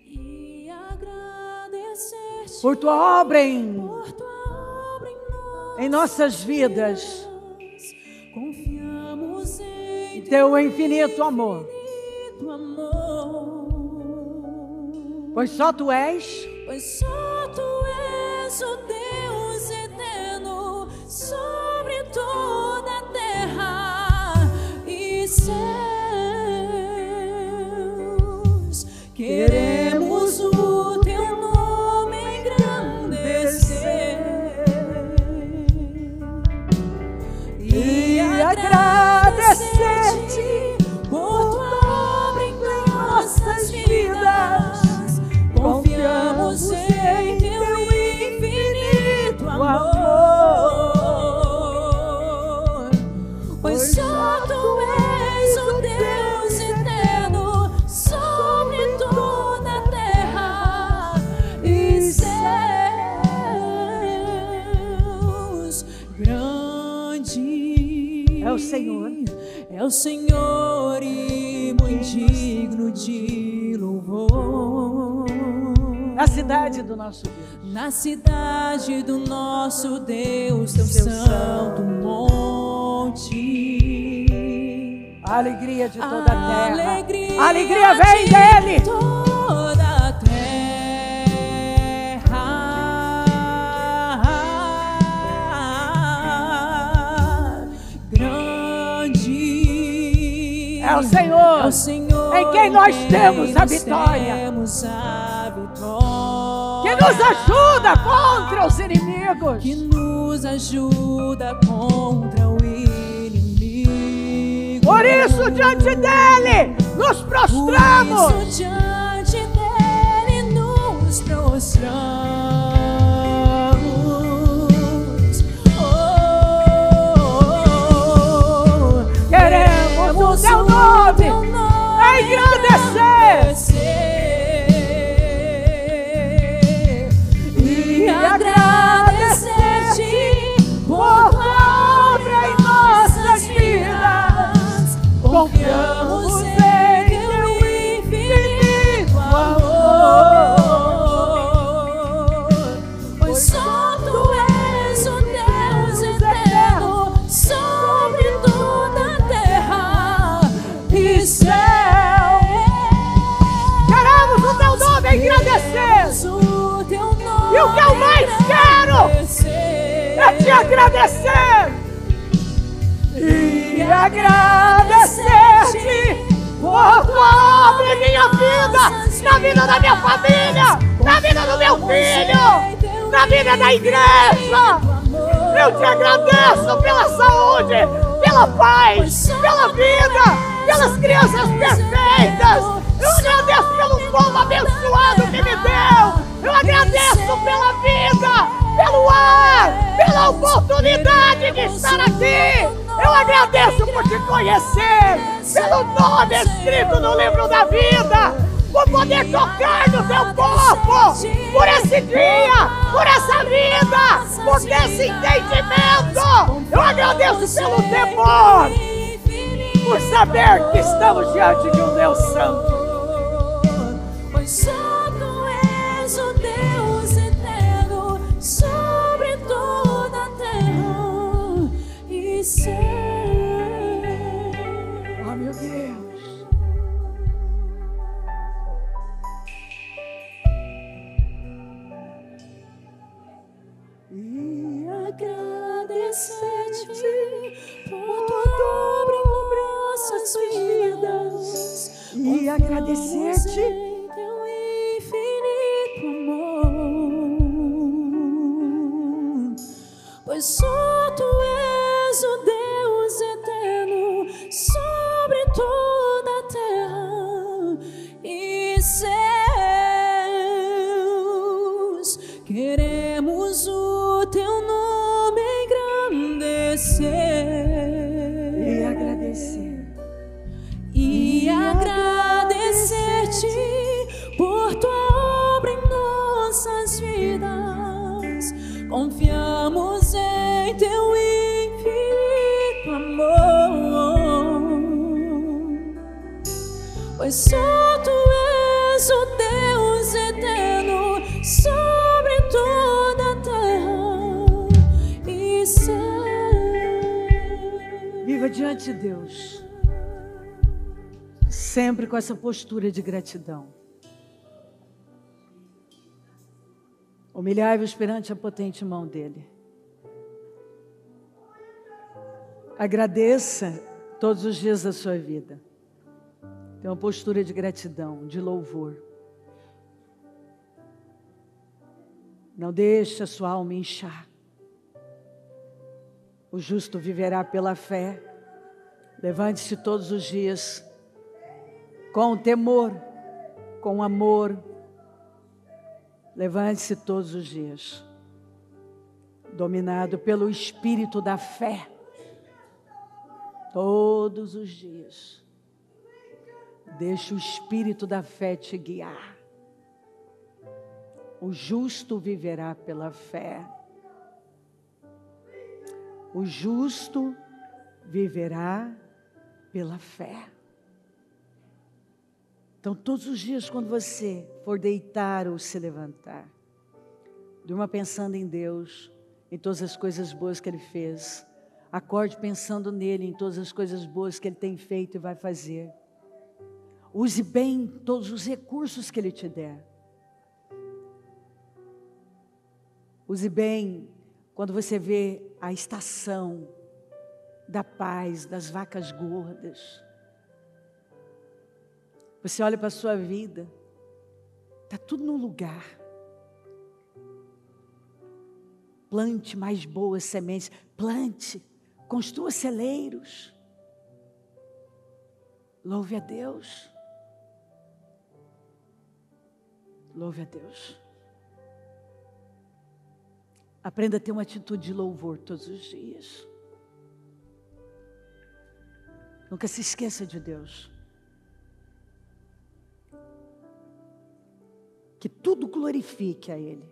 por tua obra em nossas vidas. Confiamos em teu infinito amor. Pois só tu és o Deus eterno sobre toda a terra e céus. Queremos É o Senhor. É o Senhor e muito digno de louvor. Na cidade do nosso Deus. Na cidade do nosso Deus, teu Seu santo monte. A alegria de toda a terra. Alegria A alegria vem de dele. toda a terra. Grande É o Senhor. é o Senhor Em quem nós temos a nós vitória. temos a Que vitória. nos ajuda contra os inimigos. Que nos ajuda contra o inimigo. Por isso, diante dele, nos prostramos. Por isso, diante dele nos prostramos. Queremos o teu nome engrandecer e agradecer-te por tua obra em nossas vidas. Confiamos em teu infinito amor, pois só tu és o Deus eterno sobre toda a terra e céu. Queremos o teu nome engrandecer. O teu nome E o que eu mais quero é te agradecer. E agradecer-te por tua obra em minha vida, na vida da minha família, na vida do meu filho, na vida da igreja. Eu te agradeço pela saúde, pela paz, pela vida, pelas crianças perfeitas. Eu agradeço pelo povo abençoado que me deu. Eu agradeço pela vida, pelo ar, pela oportunidade de estar aqui. Eu agradeço por te conhecer, pelo nome escrito no livro da vida, por poder tocar no teu corpo, por esse dia, por essa vida, por ter esse entendimento. Eu agradeço pelo temor, por saber que estamos diante de um Deus santo. Pois só tu és o Deus eterno sobre toda a terra e céu. Oh, meu Deus. E agradecer-te por tua obra em nossas vidas. E agradecer-te em teu infinito amor, pois só tu és o Deus eterno sobre toda a terra e céus. Queremos o teu nome engrandecer e agradecer. e agradecer-te por tua obra em nossas vidas. Confiamos em teu infinito amor, pois só tu és o Deus eterno sobre toda a terra e céu. Viva diante de Deus, sempre com essa postura de gratidão. Humilhai-vos perante a potente mão dele. Agradeça todos os dias da sua vida. Tenha uma postura de gratidão, de louvor. Não deixe a sua alma inchar. O justo viverá pela fé. Levante-se todos os dias com temor, com amor. Levante-se todos os dias, dominado pelo espírito da fé. Todos os dias. Deixe o espírito da fé te guiar. O justo viverá pela fé. O justo viverá pela fé. Então, todos os dias, quando você for deitar ou se levantar, durma pensando em Deus, em todas as coisas boas que Ele fez. Acorde pensando nele, em todas as coisas boas que Ele tem feito e vai fazer. Use bem todos os recursos que Ele te der. Use bem quando você vê a estação da paz, das vacas gordas. Você olha para a sua vida, está tudo no lugar. Plante mais boas sementes, plante, construa celeiros. Louve a Deus. Louve a Deus. Aprenda a ter uma atitude de louvor todos os dias. Nunca se esqueça de Deus. Que tudo glorifique a Ele.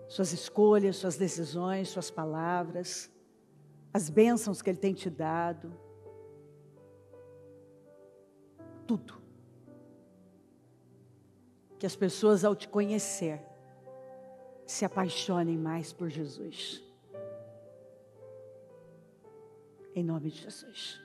Suas escolhas, suas decisões, suas palavras, as bênçãos que Ele tem te dado. Tudo. Que as pessoas, ao te conhecer, se apaixonem mais por Jesus. Em nome de Jesus.